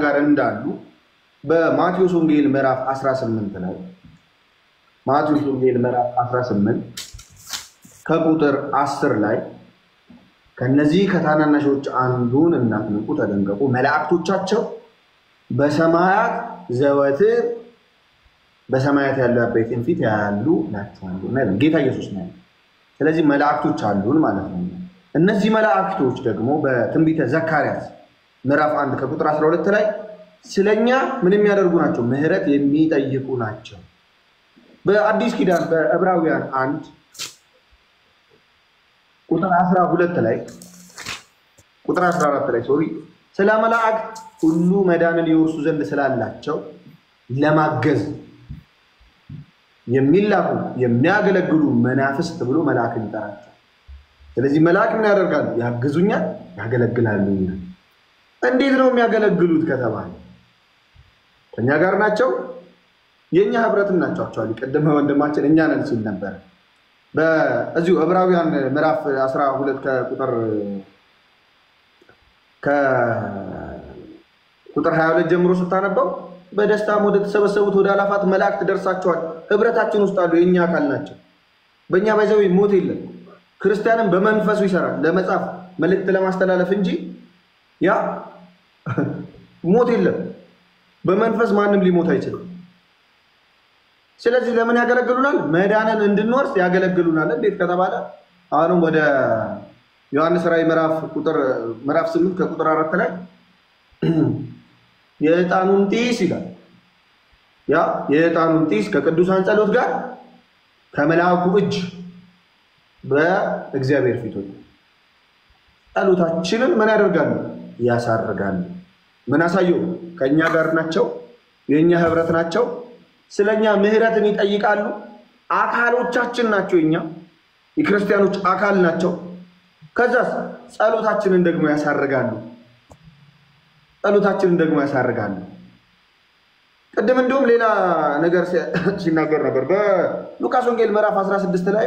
ጋር እንዳሉ በማቴዎስ ወንጌል ምዕራፍ 18 ላይ ማቴዎስ ወንጌል ምዕራፍ 18 ከቁጥር 10 ላይ ከነዚህ ከታናናሾች አንዱን እናትንቁ ተደንቀቁ፣ መላእክቶቻቸው በሰማያት ዘወትር በሰማያት ያለው አባቴን ፊት ያያሉ ናቸዋል ማለት ጌታ ኢየሱስ ነው። ስለዚህ መላእክቶች አሉን ማለት ነው። እነዚህ መላእክቶች ደግሞ በትንቢተ ዘካርያስ ምዕራፍ 1 ከቁጥር 12 ላይ ስለኛ ምን የሚያደርጉ ናቸው? ምህረት የሚጠይቁ ናቸው። በአዲስ ኪዳን በዕብራውያን 1 ቁጥር 12 ላይ ቁጥር 14 ላይ ስለ መላእክት ሁሉ መዳንን ይወርሱ ዘንድ ስላላቸው ለማገዝ የሚላኩ የሚያገለግሉ መናፍስት ብሎ መልአክን ይጠራቸዋል። ስለዚህ መልአክ ምን ያደርጋሉ? ያግዙኛል፣ ያገለግላሉ። እንዴት ነው የሚያገለግሉት ከተባለ ከኛ ጋር ናቸው፣ የኛ ህብረትም ናቸው። አክቹአሊ ቀደም ወንድማችን እኛ ነን ሲል ነበር። በዚሁ ዕብራውያን ምዕራፍ 12 ከቁጥር 22 ጀምሮ ስታነበው በደስታም ወደ ተሰበሰቡት ወደ አላፋት መላእክት ደርሳቸዋል። ህብረታችን ውስጥ አሉ፣ የኛ አካል ናቸው። በእኛ ባይዘው ሞት የለም። ክርስቲያንም በመንፈሱ ይሰራል ለመጻፍ መልእክት ለማስተላለፍ እንጂ ያ ሞት የለም። በመንፈስ ማንም ሊሞት አይችልም። ስለዚህ ለምን ያገለግሉናል? መዳንን እንድንወርስ ያገለግሉናል። እንዴት ከተባለ አሁንም ወደ ዮሐንስ ራዕይ ምዕራፍ 8 ከቁጥር 4 ላይ የዕጣኑን ጢስ ይላል። ያ የዕጣኑን ጢስ ከቅዱሳን ጸሎት ጋር ከመልአኩ እጅ በእግዚአብሔር ፊት ጸሎታችንን ምን ያደርጋሉ? ያሳርጋሉ። ምን አሳየው? ከኛ ጋር ናቸው፣ የኛ ህብረት ናቸው። ስለኛ ምህረትን ይጠይቃሉ። አካሎቻችን ናቸው፣ የክርስቲያኖች አካል ናቸው። ከዛስ ጸሎታችንን ደግሞ ያሳርጋሉ። ቅድም እንደውም ሌላ ነገር ሲናገር ነበር በሉቃስ ወንጌል ምዕራፍ 16 ላይ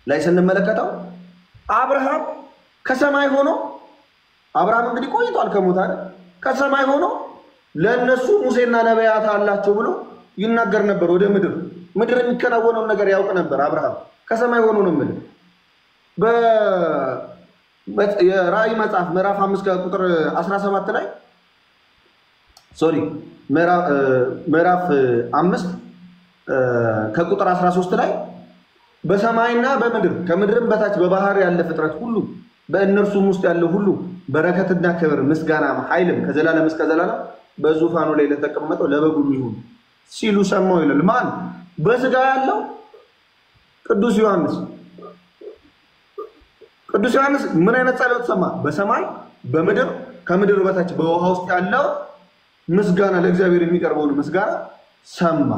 ላይ ስንመለከተው አብርሃም ከሰማይ ሆኖ አብርሃም እንግዲህ ቆይቷል ከሞት አይደል? ከሰማይ ሆኖ ለነሱ ሙሴና ነቢያት አላቸው ብሎ ይናገር ነበር። ወደ ምድር የሚከናወነውን ነገር ያውቅ ነበር። አብርሃም ከሰማይ ሆኖ ነው ማለት የራእይ መጽሐፍ ምዕራፍ 5 ከቁጥር 17 ላይ ምዕራፍ 5 ከቁጥር 13 ላይ በሰማይና በምድር ከምድርም በታች በባህር ያለ ፍጥረት ሁሉ በእነርሱም ውስጥ ያለው ሁሉ በረከትና ክብር ምስጋናም ኃይልም ከዘላለም እስከ ዘላለም በዙፋኑ ላይ ለተቀመጠው ለበጉ ይሁን ሲሉ ሰማው ይላል። ማን? በስጋ ያለው ቅዱስ ዮሐንስ። ቅዱስ ዮሐንስ ምን አይነት ጸሎት ሰማ? በሰማይ በምድር ከምድር በታች በውሃ ውስጥ ያለው ምስጋና ለእግዚአብሔር የሚቀርበውን ምስጋና ሰማ።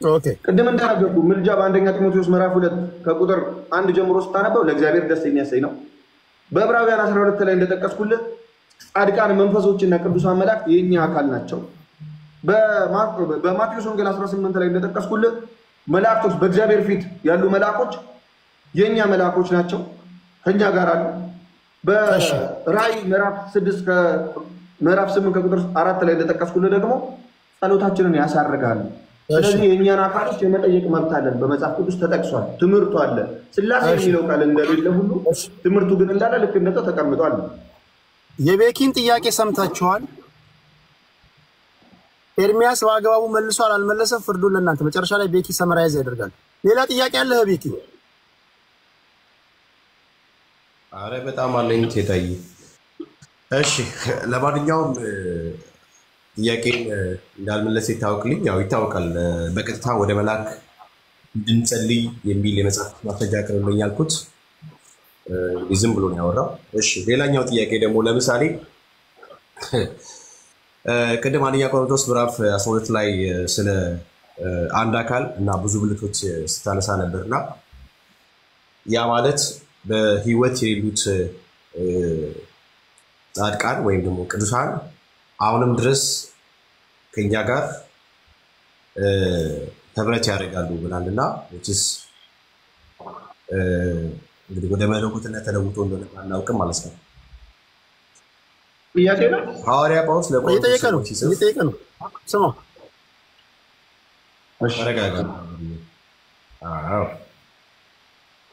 ኦኬ ቅድም እንደነገርኩ ምልጃ በአንደኛ ጢሞቴዎስ ምዕራፍ 2 ከቁጥር 1 ጀምሮ ስታነበው ለእግዚአብሔር ደስ የሚያሰኝ ነው። በዕብራውያን 12 ላይ እንደጠቀስኩልህ ጻድቃን መንፈሶችና ቅዱሳን መላእክት የኛ አካል ናቸው። በማቴዎስ ወንጌል 18 ላይ እንደጠቀስኩልህ መላእክቶች በእግዚአብሔር ፊት ያሉ መላእኮች የኛ መላእኮች ናቸው፣ ከኛ ጋር አሉ። በራእይ ምዕራፍ 8 ከቁጥር 4 ላይ እንደጠቀስኩልህ ደግሞ ጸሎታችንን ያሳርጋሉ። ስለዚህ የኛን አካሎች የመጠየቅ መብት አለን። በመጽሐፍ ቅዱስ ተጠቅሷል። ትምህርቱ አለ። ስላሴ የሚለው ቃል እንደሌለ ሁሉ ትምህርቱ ግን እንዳለ ልክ እንደዛው ተቀምጧል። የቤኪን ጥያቄ ሰምታችኋል። ኤርሚያስ በአግባቡ መልሷል አልመለሰም፣ ፍርዱን ለእናንተ። መጨረሻ ላይ ቤኪ ሰመራይዝ ያደርጋል። ሌላ ጥያቄ አለ ቤኪ? አረ በጣም አለኝ ቴታዬ። እሺ ለማንኛውም ጥያቄን እንዳልመለሰ ይታወቅልኝ። ያው ይታወቃል። በቀጥታ ወደ መልአክ እንድንጸልይ የሚል የመጽሐፍ ማስረጃ አቅርብልኝ ያልኩት ዝም ብሎ ነው ያወራው። እሺ ሌላኛው ጥያቄ ደግሞ ለምሳሌ ቅድም አንደኛ ቆሮንቶስ ምዕራፍ 12 ላይ ስለ አንድ አካል እና ብዙ ብልቶች ስታነሳ ነበርና ያ ማለት በህይወት የሌሉት ጻድቃን ወይም ደግሞ ቅዱሳን አሁንም ድረስ ከኛ ጋር ህብረት ያደርጋሉ ብላልና እንግዲህ ወደ መለኮትነት ተለውጦ እንደሆነ አናውቅም ማለት ነው። ጥያቄ ነው። ሐዋርያ ጳውሎስ ለቆሮንቶስ እየጠየቀ ነው። ስማ ተረጋጋ።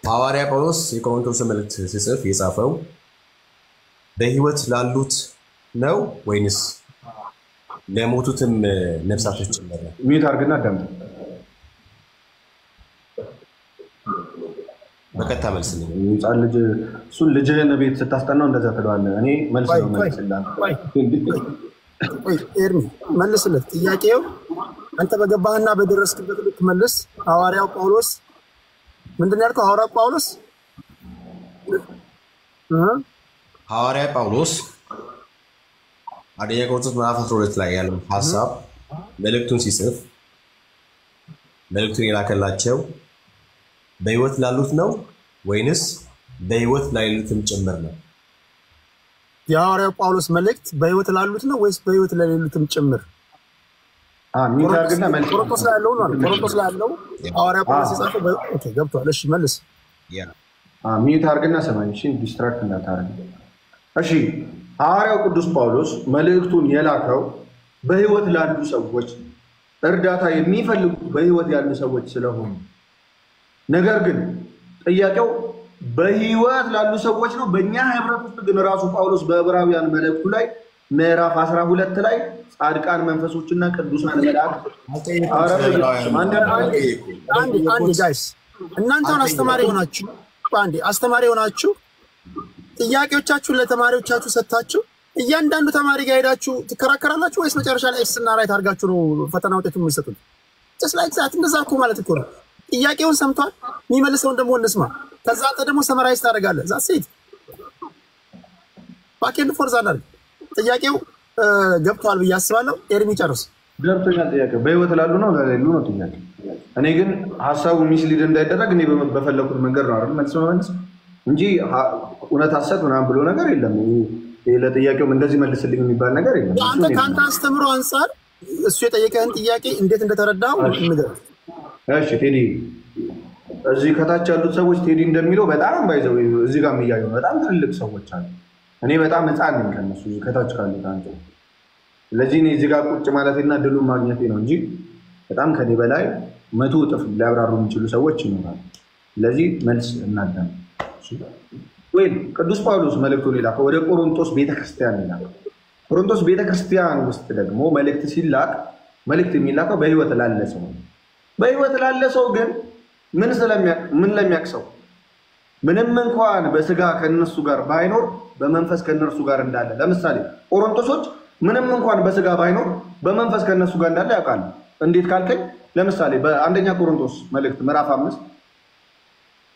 ሐዋርያ ጳውሎስ የቆሮንቶስ መልእክት ሲጽፍ የጻፈው በህይወት ላሉት ነው ወይንስ ለሞቱትም ነፍሳቶች ጭምር ነው? ሚት አድርግና አዳምጥ። በቀጥታ መልስ ነው። ህፃን ልጅ እሱን ልጅህን ቤት ስታስጠናው እንደዛ ትለዋለህ። እኔ መልስ ነው መልስልህ። ኤርሚ መልስለት። ጥያቄው አንተ በገባህና በደረስክበት ልክ መልስ። ሐዋርያው ጳውሎስ ምንድን ያልከው? ሐዋርያው ጳውሎስ ሐዋርያ ጳውሎስ አንደኛ ቆሮንቶስ ምዕራፍ 12 ላይ ያለው ሐሳብ መልእክቱን ሲጽፍ መልእክቱን የላከላቸው በህይወት ላሉት ነው ወይንስ በህይወት ለሌሉትም ጭምር ነው? የሐዋርያው ጳውሎስ መልእክት በህይወት ላሉት ነው ወይስ በህይወት ለሌሉትም ጭምር? ቆሮንቶስ ላይ ያለው ነው። ቆሮንቶስ ላይ ያለው ሐዋርያው ጳውሎስ የጻፈው ኦኬ ገብቷል። እሺ መልስ። ሚት አድርግና ሰማኝ። እሺ ዲስትራክት እንዳታረግ። እሺ ሐዋርያው ቅዱስ ጳውሎስ መልእክቱን የላከው በህይወት ላሉ ሰዎች እርዳታ የሚፈልጉት በህይወት ያሉ ሰዎች ስለሆኑ፣ ነገር ግን ጥያቄው በህይወት ላሉ ሰዎች ነው። በእኛ ህብረት ውስጥ ግን ራሱ ጳውሎስ በዕብራውያን መልእክቱ ላይ ምዕራፍ 12 ላይ ጻድቃን መንፈሶችና ቅዱሳን መላእክት አንድ ጋይስ እናንተን አስተማሪ ሆናችሁ ጥያቄዎቻችሁን ለተማሪዎቻችሁ ሰጥታችሁ እያንዳንዱ ተማሪ ጋር ሄዳችሁ ትከራከራላችሁ ወይስ መጨረሻ ላይ ኤክስ እና ራይት አድርጋችሁ ነው ፈተና ውጤቱን የምትሰጡት? ጀስት ላይክ ዛት። እንደዛ እኮ ማለት እኮ ነው። ጥያቄውን ሰምቷል፣ የሚመልሰውን ደግሞ እንስማ። ከዛ አንተ ደግሞ ሰመራይዝ ታደርጋለህ። ዛት ሴት ባኬንድ ፎርዛ አድርግ። ጥያቄው ገብቷል ብዬ አስባለሁ። ኤርሚ ጨርስ። ገብቶኛል። ጥያቄው በህይወት ላሉ ነው ለሌሉ ነው ጥያቄ። እኔ ግን ሀሳቡ ሚስሊድ እንዳይደረግ እኔ በፈለኩት መንገድ ነው አይደል መልስ እንጂ እውነት ሐሰት ምናምን ብሎ ነገር የለም። ለጥያቄውም እንደዚህ መልስልኝ የሚባል ነገር የለም። አንተ ካንተ አስተምሮ አንፃር እሱ የጠየቀህን ጥያቄ እንዴት እንደተረዳው ንገር። እሺ ቴዲ፣ እዚህ ከታች ያሉት ሰዎች ቴዲ እንደሚለው በጣም ባይዘው እዚህ ጋር የሚያዩ በጣም ትልልቅ ሰዎች አሉ። እኔ በጣም ህፃን ነኝ ከነሱ እዚህ ከታች ካሉት አንተ። ስለዚህ እኔ እዚህ ጋር ቁጭ ማለቴና ድሉን ማግኘቴ ነው እንጂ በጣም ከኔ በላይ 100 እጥፍ ሊያብራሩ የሚችሉ ሰዎች ይኖራሉ። ስለዚህ መልስ እናዳም። ወይ ቅዱስ ጳውሎስ መልእክቱን የላከው ወደ ቆሮንቶስ ቤተክርስቲያን ይላል። ቆሮንቶስ ቤተክርስቲያን ውስጥ ደግሞ መልእክት ሲላክ መልእክት የሚላከው በህይወት ላለ ሰው ነው። በህይወት ላለ ሰው ግን ምን ለሚያክሰው ምንም እንኳን በስጋ ከነሱ ጋር ባይኖር በመንፈስ ከነርሱ ጋር እንዳለ። ለምሳሌ ቆሮንቶሶች ምንም እንኳን በስጋ ባይኖር በመንፈስ ከነሱ ጋር እንዳለ ያውቃሉ። እንዴት ካልከኝ ለምሳሌ በአንደኛ ቆሮንቶስ መልእክት ምዕራፍ 5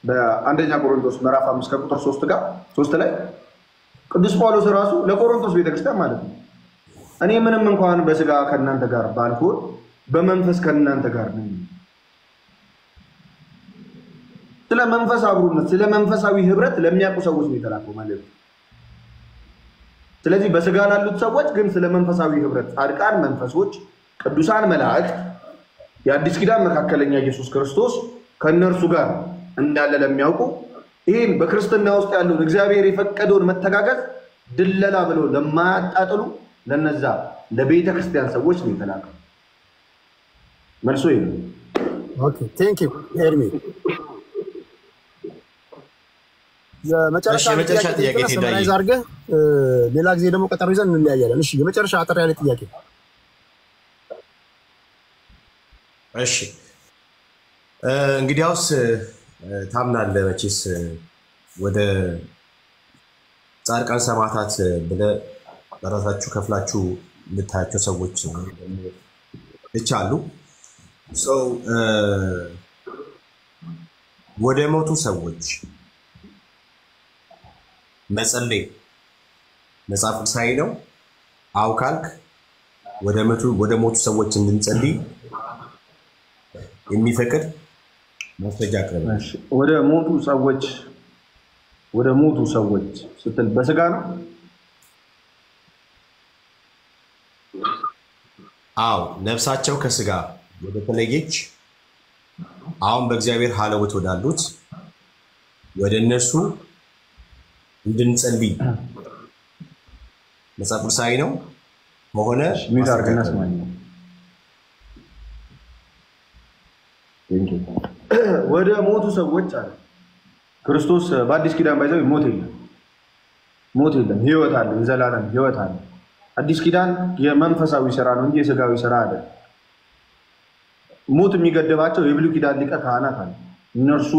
በአንደኛ ቆሮንቶስ ምዕራፍ 5 ከቁጥር 3 ላይ ቅዱስ ጳውሎስ ራሱ ለቆሮንቶስ ቤተክርስቲያን ማለት ነው እኔ ምንም እንኳን በስጋ ከእናንተ ጋር ባልሆን በመንፈስ ከእናንተ ጋር ነኝ። ስለ መንፈስ አብሮነት ስለ መንፈሳዊ ህብረት ለሚያውቁ ሰዎች ነው የተላከው ማለት ነው። ስለዚህ በስጋ ላሉት ሰዎች ግን ስለ መንፈሳዊ ህብረት ጻድቃን መንፈሶች ቅዱሳን መላእክት የአዲስ ኪዳን መካከለኛ ኢየሱስ ክርስቶስ ከነርሱ ጋር እንዳለ ለሚያውቁ ይህን በክርስትና ውስጥ ያለውን እግዚአብሔር የፈቀደውን መተጋገዝ ድለላ ብለው ለማያጣጥሉ ለነዛ ለቤተ ክርስቲያን ሰዎች ነው የተላከው። መልሶ ይሄ ነው። ኦኬ ቴንክ ዩ ኤርሚ። የመጨረሻ ጥያቄ ተሰማራይ አድርገህ ሌላ ጊዜ ደግሞ ቀጠሮ ይዘን እንለያያለን። እሺ የመጨረሻ አጠር ያለ ጥያቄ። እሺ እንግዲያውስ ታምናለህ መቼስ ወደ ጻድቃን ሰማዕታት ብለህ በራሳችሁ ከፍላችሁ የምታያቸው ሰዎች ብቻ አሉ። ወደ ሞቱ ሰዎች መጸለይ መጽሐፍ ቅዱሳዊ ነው? አዎ ካልክ ወደ ሞቱ ሰዎች እንድንጸልይ የሚፈቅድ ማስረጃ አቅርብ። ወደ ሞቱ ሰዎች ስትል በስጋ ነው? አዎ ነፍሳቸው ከስጋ ወደ ተለየች አሁን በእግዚአብሔር ሀለወት ወዳሉት ወደ እነሱ እንድንጸልይ መጽሐፍ ቅዱሳዊ ነው መሆነ ወደ ሞቱ ሰዎች አለ ክርስቶስ በአዲስ ኪዳን ባይዘው ሞት የለም ህይወት አለ የዘላለም ህይወት አለ። አዲስ ኪዳን የመንፈሳዊ ስራ ነው እንጂ የስጋዊ ስራ አይደለም። ሞት የሚገደባቸው የብሉይ ኪዳን ሊቀ ካህናት አለ። እነርሱ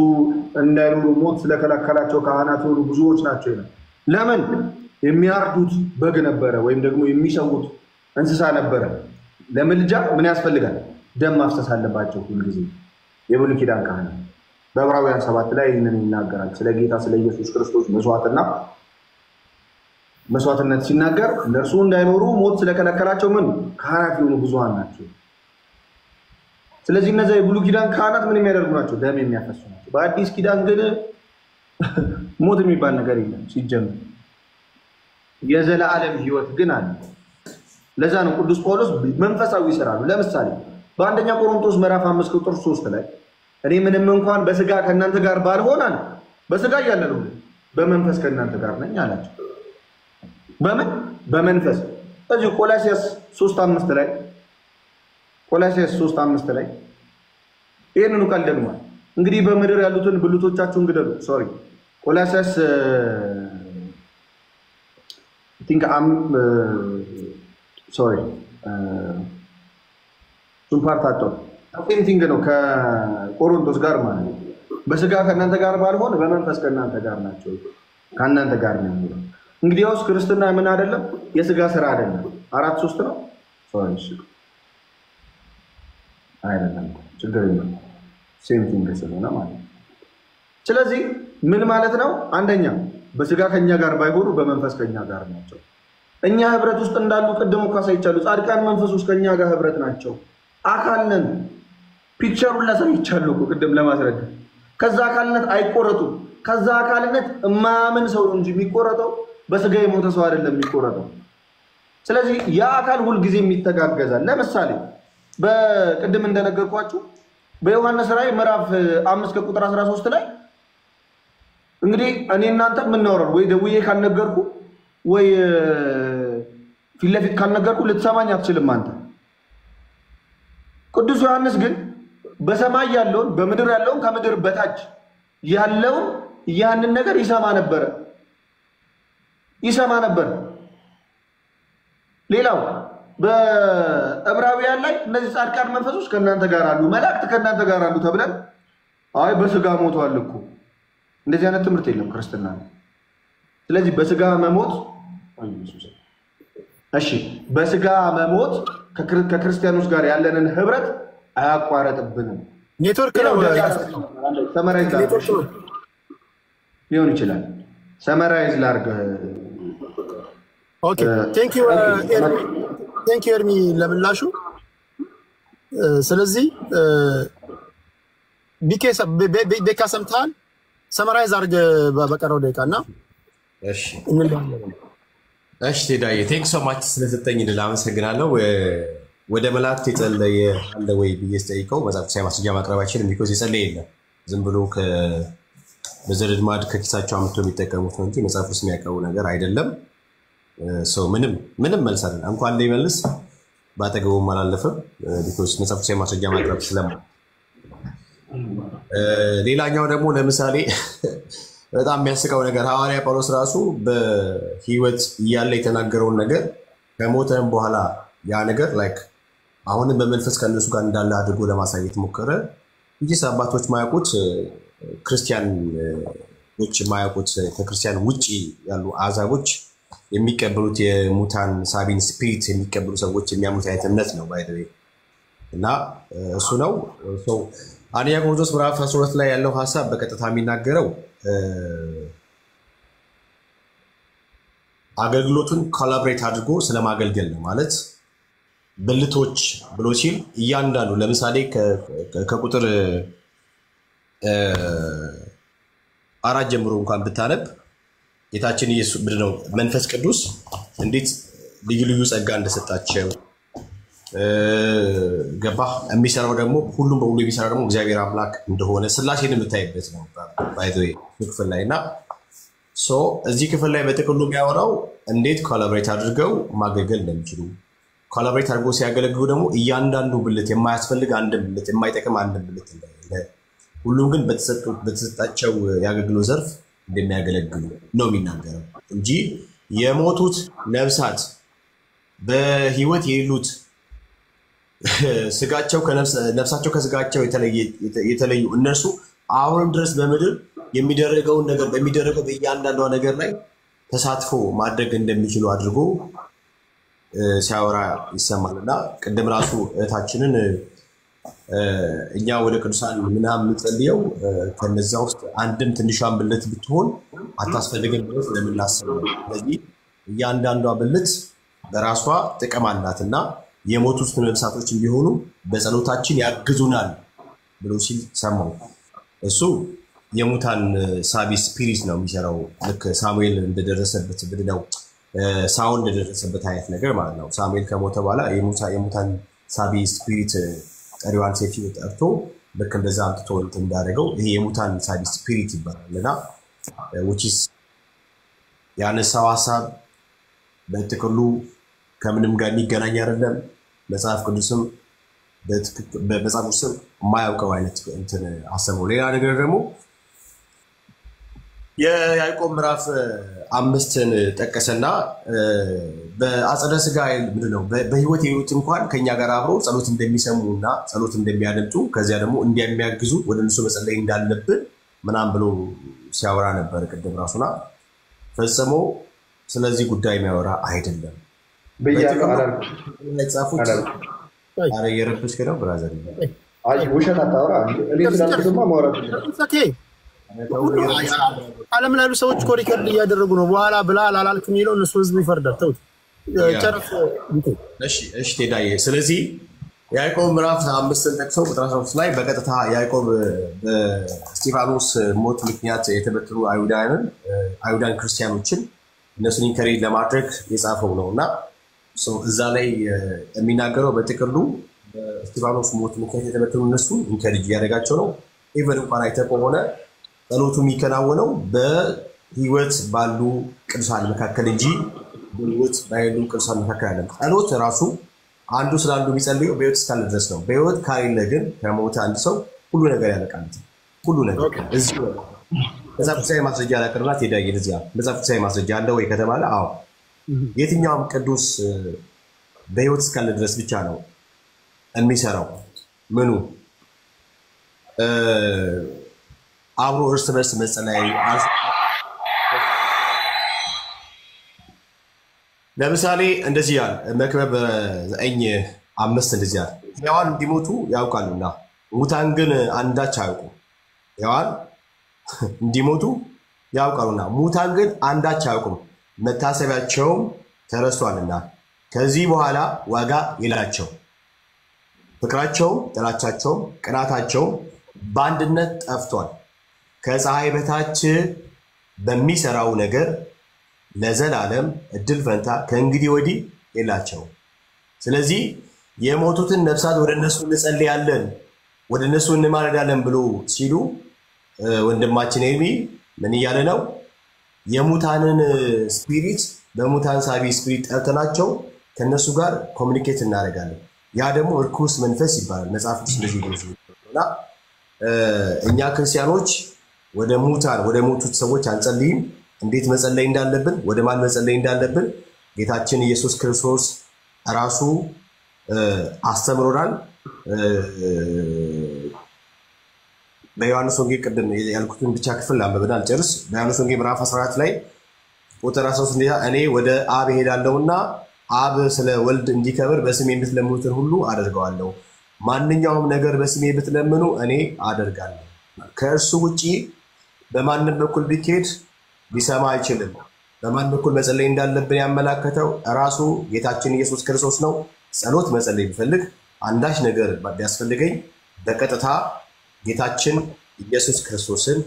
እንዳይኖሩ ሞት ስለከለከላቸው ካህናት ሁሉ ብዙዎች ናቸው ይላል። ለምን? የሚያርዱት በግ ነበረ ወይም ደግሞ የሚሰውት እንስሳ ነበረ። ለምልጃ ምን ያስፈልጋል? ደም ማፍሰስ አለባቸው ሁልጊዜ የብሉይ ኪዳን ካህናት። በዕብራውያን 7 ላይ ይህንን ይናገራል። ስለ ጌታ ስለ ኢየሱስ ክርስቶስ መስዋዕትነት ሲናገር እነርሱ እንዳይኖሩ ሞት ስለከለከላቸው ምን ካህናት የሆኑ ብዙሃን ናቸው። ስለዚህ እነዚያ የብሉይ ኪዳን ካህናት ምን የሚያደርጉ ናቸው? ደም የሚያፈሱ ናቸው። በአዲስ ኪዳን ግን ሞት የሚባል ነገር የለም ሲጀምር፣ የዘላለም ህይወት ግን አለ። ለዛ ነው ቅዱስ ጳውሎስ መንፈሳዊ ስራ ነው። ለምሳሌ በአንደኛ ቆሮንቶስ ምዕራፍ 5 ቁጥር 3 ላይ እኔ ምንም እንኳን በስጋ ከእናንተ ጋር ባልሆን በስጋ እያለ ነው በመንፈስ ከእናንተ ጋር ነኝ አላቸው። በምን? በመንፈስ። እዚህ ቆላስይስ 3:5 ላይ ይሄንኑ ቃል ደግሟል። እንግዲህ በምድር ያሉትን ብልቶቻችሁን ግደሉ። ቆላስይስ ቲንክ ነው ከቆሮንቶስ ጋር ማለት ነው። በስጋ ከእናንተ ጋር ባልሆን በመንፈስ ከእናንተ ጋር ናቸው ከእናንተ ጋር ነው የሚለው። እንግዲያውስ ክርስትና ምን አይደለም? የስጋ ስራ አይደለም። 4:3 ነው አይደለም። ችግር የለም ሴም ቲንግ ስለሆነ ማለት ነው። ስለዚህ ምን ማለት ነው? አንደኛ በስጋ ከኛ ጋር ባይሆኑ በመንፈስ ከኛ ጋር ናቸው። እኛ ህብረት ውስጥ እንዳሉ ቀደም እኮ አሳይቻለሁ። ጻድቃን መንፈሶች ከኛ ጋር ህብረት ናቸው። አካል ነን። ፒክቸሩን ላሳይቻለሁ እኮ ቀደም ለማስረዳት። ከዛ አካልነት አይቆረጡም። ከዛ አካልነት የማያምን ሰው ነው እንጂ የሚቆረጠው በስጋ የሞተ ሰው አይደለም የሚቆረጠው። ስለዚህ ያ አካል ሁልጊዜ የሚተጋገዛል። ለምሳሌ በቅድም እንደነገርኳችሁ በዮሐንስ ራዕይ ምዕራፍ 5 ቁጥር 13 ላይ እንግዲህ እኔ እናንተ የምናወራው ወይ ደውዬ ካልነገርኩ ወይ ፊት ለፊት ካልነገርኩ ልትሰማኝ አትችልም አንተ። ቅዱስ ዮሐንስ ግን በሰማይ ያለውን በምድር ያለውን ከምድር በታች ያለውን ያንን ነገር ይሰማ ነበር። ሌላው በዕብራውያን ላይ እነዚህ ጻድቃን መንፈሶች ከእናንተ ጋር አሉ፣ መላእክት ከእናንተ ጋር አሉ ተብለን አይ በስጋ ሞቷል እኮ። እንደዚህ አይነት ትምህርት የለም ክርስትና ነው። ስለዚህ በስጋ መሞት እሺ በስጋ መሞት ከክርስቲያኖች ጋር ያለንን ህብረት አያቋረጥብንም ኔትወርክ ነው ሰመራይዝ ሊሆን ይችላል ሰመራይዝ ላርግ ኦኬ ቴንክ ዩ ኤርሚ ለምላሹ ስለዚህ ቤካ ሰምተሃል ሰመራይዝ አርግ በቀረው ደቂቃና እሺ ቴዳዬ ቴንክ ሶ ማች ስለሰጠኝ ድል አመሰግናለሁ ወደ መላእክት የጸለየ አለ ወይ ብዬ ስጠይቀው መጽሐፍ ቅዱሳዊ ማስረጃ ማቅረባችን ቢኮዝ የጸለየ የለም ዝም ብሎ በዘረድ ማድ ከኪሳቸው አምጥቶ የሚጠቀሙት ነው እንጂ መጽሐፍ ውስጥ የሚያቀርቡ ነገር አይደለም ሰው ምንም መልስ አይደለም እንኳን ሊመልስ ባጠገቡም አላለፈም ቢኮዝ መጽሐፍ ቅዱሳዊ ማስረጃ ማቅረብ ስለማ ሌላኛው ደግሞ ለምሳሌ በጣም የሚያስቀው ነገር ሐዋርያ ጳውሎስ ራሱ በህይወት እያለ የተናገረውን ነገር ከሞተም በኋላ ያ ነገር ላይክ አሁንም በመንፈስ ከነሱ ጋር እንዳለ አድርጎ ለማሳየት ሞከረ እንጂ አባቶች ማያውቁት ክርስቲያኖች ማያውቁት ከክርስቲያን ውጪ ያሉ አዛቦች የሚቀበሉት የሙታን ሳቢን ስፒሪት የሚቀበሉ ሰዎች የሚያምኑት አይነት እምነት ነው ባይ ዘ ዌይ እና እሱ ነው ሶ አንደኛ ቆሮንቶስ ምዕራፍ 12 ላይ ያለው ሐሳብ በቀጥታ የሚናገረው አገልግሎቱን ኮላቦሬት አድርጎ ስለማገልገል ነው ማለት ብልቶች ብሎ ሲል እያንዳንዱ ለምሳሌ ከቁጥር 4 ጀምሮ እንኳን ብታነብ ጌታችን ኢየሱስ ምንድነው መንፈስ ቅዱስ እንዴት ልዩ ልዩ ጸጋ እንደሰጣቸው ገባ የሚሰራው ደግሞ ሁሉም በሁሉ የሚሰራው ደግሞ እግዚአብሔር አምላክ እንደሆነ ስላሴን የምታይበት ነው ባይ ዘ ዌይ ክፍል ላይና ሶ እዚህ ክፍል ላይ በጥቅሉ የሚያወራው እንዴት ኮላቦሬት አድርገው ማገልገል እንደሚችሉ ኮላቦሬት አድርጎ ሲያገለግሉ ደግሞ እያንዳንዱ ብልት የማያስፈልግ አንድ ብልት የማይጠቅም አንድ ብልት እንደሌለ ሁሉም ግን በተሰጣቸው ያገልግሎት ዘርፍ እንደሚያገለግሉ ነው የሚናገረው እንጂ የሞቱት ነፍሳት በህይወት የሌሉት ስጋቸው ነፍሳቸው ከስጋቸው የተለዩ እነሱ አሁንም ድረስ በምድር የሚደረገውን ነገር በሚደረገው በእያንዳንዱ ነገር ላይ ተሳትፎ ማድረግ እንደሚችሉ አድርጎ ሲያወራ ይሰማልና ቀደም ራሱ እታችንን እኛ ወደ ቅዱሳን ምናምን እንጸልየው ከነዛ ውስጥ አንድም ትንሿን ብልት ብትሆን አታስፈልግም ብሎ ስለምናስብ ነው ስለዚህ እያንዳንዷ ብልት በራሷ ጥቅም አላትና የሞቱት ነፍሳቶችን ቢሆኑ በጸሎታችን ያግዙናል ብሎ ሲል ሰማው እሱ የሙታን ሳቢ ስፒሪት ነው የሚሰራው ልክ ሳሙኤል እንደደረሰበት ብድነው ሳውል እንደደረሰበት አይነት ነገር ማለት ነው ሳሙኤል ከሞተ በኋላ የሙታን ሳቢ ስፒሪት ጠሪዋን ሴፊ ወጣቶ ልክ እንደዛ አምጥቶ እንዳደረገው ይሄ የሙታን ሳቢ ስፒሪት ይባላልና which is ያነሳው ሐሳብ በጥቅሉ ከምንም ጋር የሚገናኝ አይደለም መጽሐፍ ቅዱስም በመጽሐፍ ውስጥ የማያውቀው አይነት እንትን አሰበው ሌላ ነገር ደግሞ የያዕቆብ ምዕራፍ 5ን ጠቀሰና በአጸደ ሥጋ ምንድነው በህይወት የሉት እንኳን ከኛ ጋር አብረው ጸሎት እንደሚሰሙና ጸሎት እንደሚያደምጡ ከዚያ ደግሞ እንደሚያግዙ ወደ እነሱ መጸለይ እንዳለብን ምናም ብሎ ሲያወራ ነበር ቅድም ራሱና ፈጽሞ ስለዚህ ጉዳይ የሚያወራ አይደለም በየጻፉት አረ የረብሽ ከነው ብራዘር አይ ውሸት አታወራ እኔ ስላልኩማ ማውራት ኦኬ ዓለም ላይ ያሉ ሰዎች ኮሪከርድ እያደረጉ ነው በኋላ ብላ አላልክ የሚለው እነሱ ህዝብ ይፈርዳል ተውት ጨርስ እሺ ቴዳዬ ስለዚህ ያዕቆብ ምዕራፍ 5ን ጠቅሶ ቁጥር 13 ላይ በቀጥታ ያዕቆብ በስቲፋኖስ ሞት ምክንያት የተበተኑ አይሁዳን ክርስቲያኖችን እነሱን ኢንከሬጅ ለማድረግ የጻፈው ነውና እዛ ላይ የሚናገረው በጥቅሉ በስቲፋኖስ ሞት ምክንያት የተበተኑ እነሱ ኢንከሬጅ ያደርጋቸው ነው ኢቨን እንኳን አይተህ ከሆነ ጸሎቱ የሚከናወነው በህይወት ባሉ ቅዱሳን መካከል እንጂ በህይወት ባይሉ ቅዱሳን መካከል አይደለም ጸሎት ራሱ አንዱ ስላንዱ የሚጸልየው በህይወት እስካለ ድረስ ነው በህይወት ካለ ግን ከሞተ አንድ ሰው ሁሉ ነገር ያለቃል ሁሉ ነገር እዚህ መጽሐፍ ቅዱሳዊ ማስረጃ ያቀርብላት ሄዳዬ ለዚያ መጽሐፍ ቅዱሳዊ ማስረጃ አለ ወይ ከተባለ አዎ የትኛውም ቅዱስ በህይወት እስካለ ድረስ ብቻ ነው የሚሰራው ምኑ አብሮ እርስ በርስ መጸለይ ለምሳሌ እንደዚህ ያል መክብብ 9:5 እንደዚህ ያል ሕያዋን እንዲሞቱ ያውቃሉና ሙታን ግን አንዳች አያውቁም። ሕያዋን እንዲሞቱ ያውቃሉና ሙታን ግን አንዳች አያውቁም፣ መታሰቢያቸውም ተረስቷልና ከዚህ በኋላ ዋጋ የላቸው። ፍቅራቸውም ጥላቻቸውም ቅናታቸውም በአንድነት ጠፍቷል። ከፀሐይ በታች በሚሰራው ነገር ለዘላለም እድል ፈንታ ከእንግዲህ ወዲህ የላቸው። ስለዚህ የሞቱትን ነፍሳት ወደ እነሱ እንጸልያለን፣ ወደ እነሱ እንማለዳለን ብሎ ሲሉ ወንድማችን ኤርሚ ምን እያለ ነው? የሙታንን ስፒሪት በሙታን ሳቢ ስፒሪት ጠርተናቸው ከእነሱ ጋር ኮሚኒኬት እናደርጋለን። ያ ደግሞ እርኩስ መንፈስ ይባላል። መጽሐፍ ቅዱስ እንደዚህ ብሎና እኛ ክርስቲያኖች ወደ ሙታን ወደ ሞቱት ሰዎች አንጸልይም። እንዴት መጸለይ እንዳለብን ወደ ማን መጸለይ እንዳለብን ጌታችን ኢየሱስ ክርስቶስ ራሱ አስተምሮናል። በዮሐንስ ወንጌል ቅድም ያልኩትን ብቻ ክፍል አንብበን አልጨርስ። በዮሐንስ ወንጌል ምዕራፍ 14 ላይ ቁጥር 13 እኔ ወደ አብ እሄዳለሁና አብ ስለ ወልድ እንዲከብር በስሜ የምትለምኑትን ሁሉ አደርገዋለሁ። ማንኛውም ነገር በስሜ ብትለምኑ እኔ አደርጋለሁ። ከእርሱ ውጪ በማንም በኩል ቢኬድ ሊሰማ አይችልም። በማን በኩል መጸለይ እንዳለብን ያመላከተው ራሱ ጌታችን ኢየሱስ ክርስቶስ ነው። ጸሎት መጸለይ ቢፈልግ አንዳች ነገር ቢያስፈልገኝ በቀጥታ ጌታችን ኢየሱስ ክርስቶስን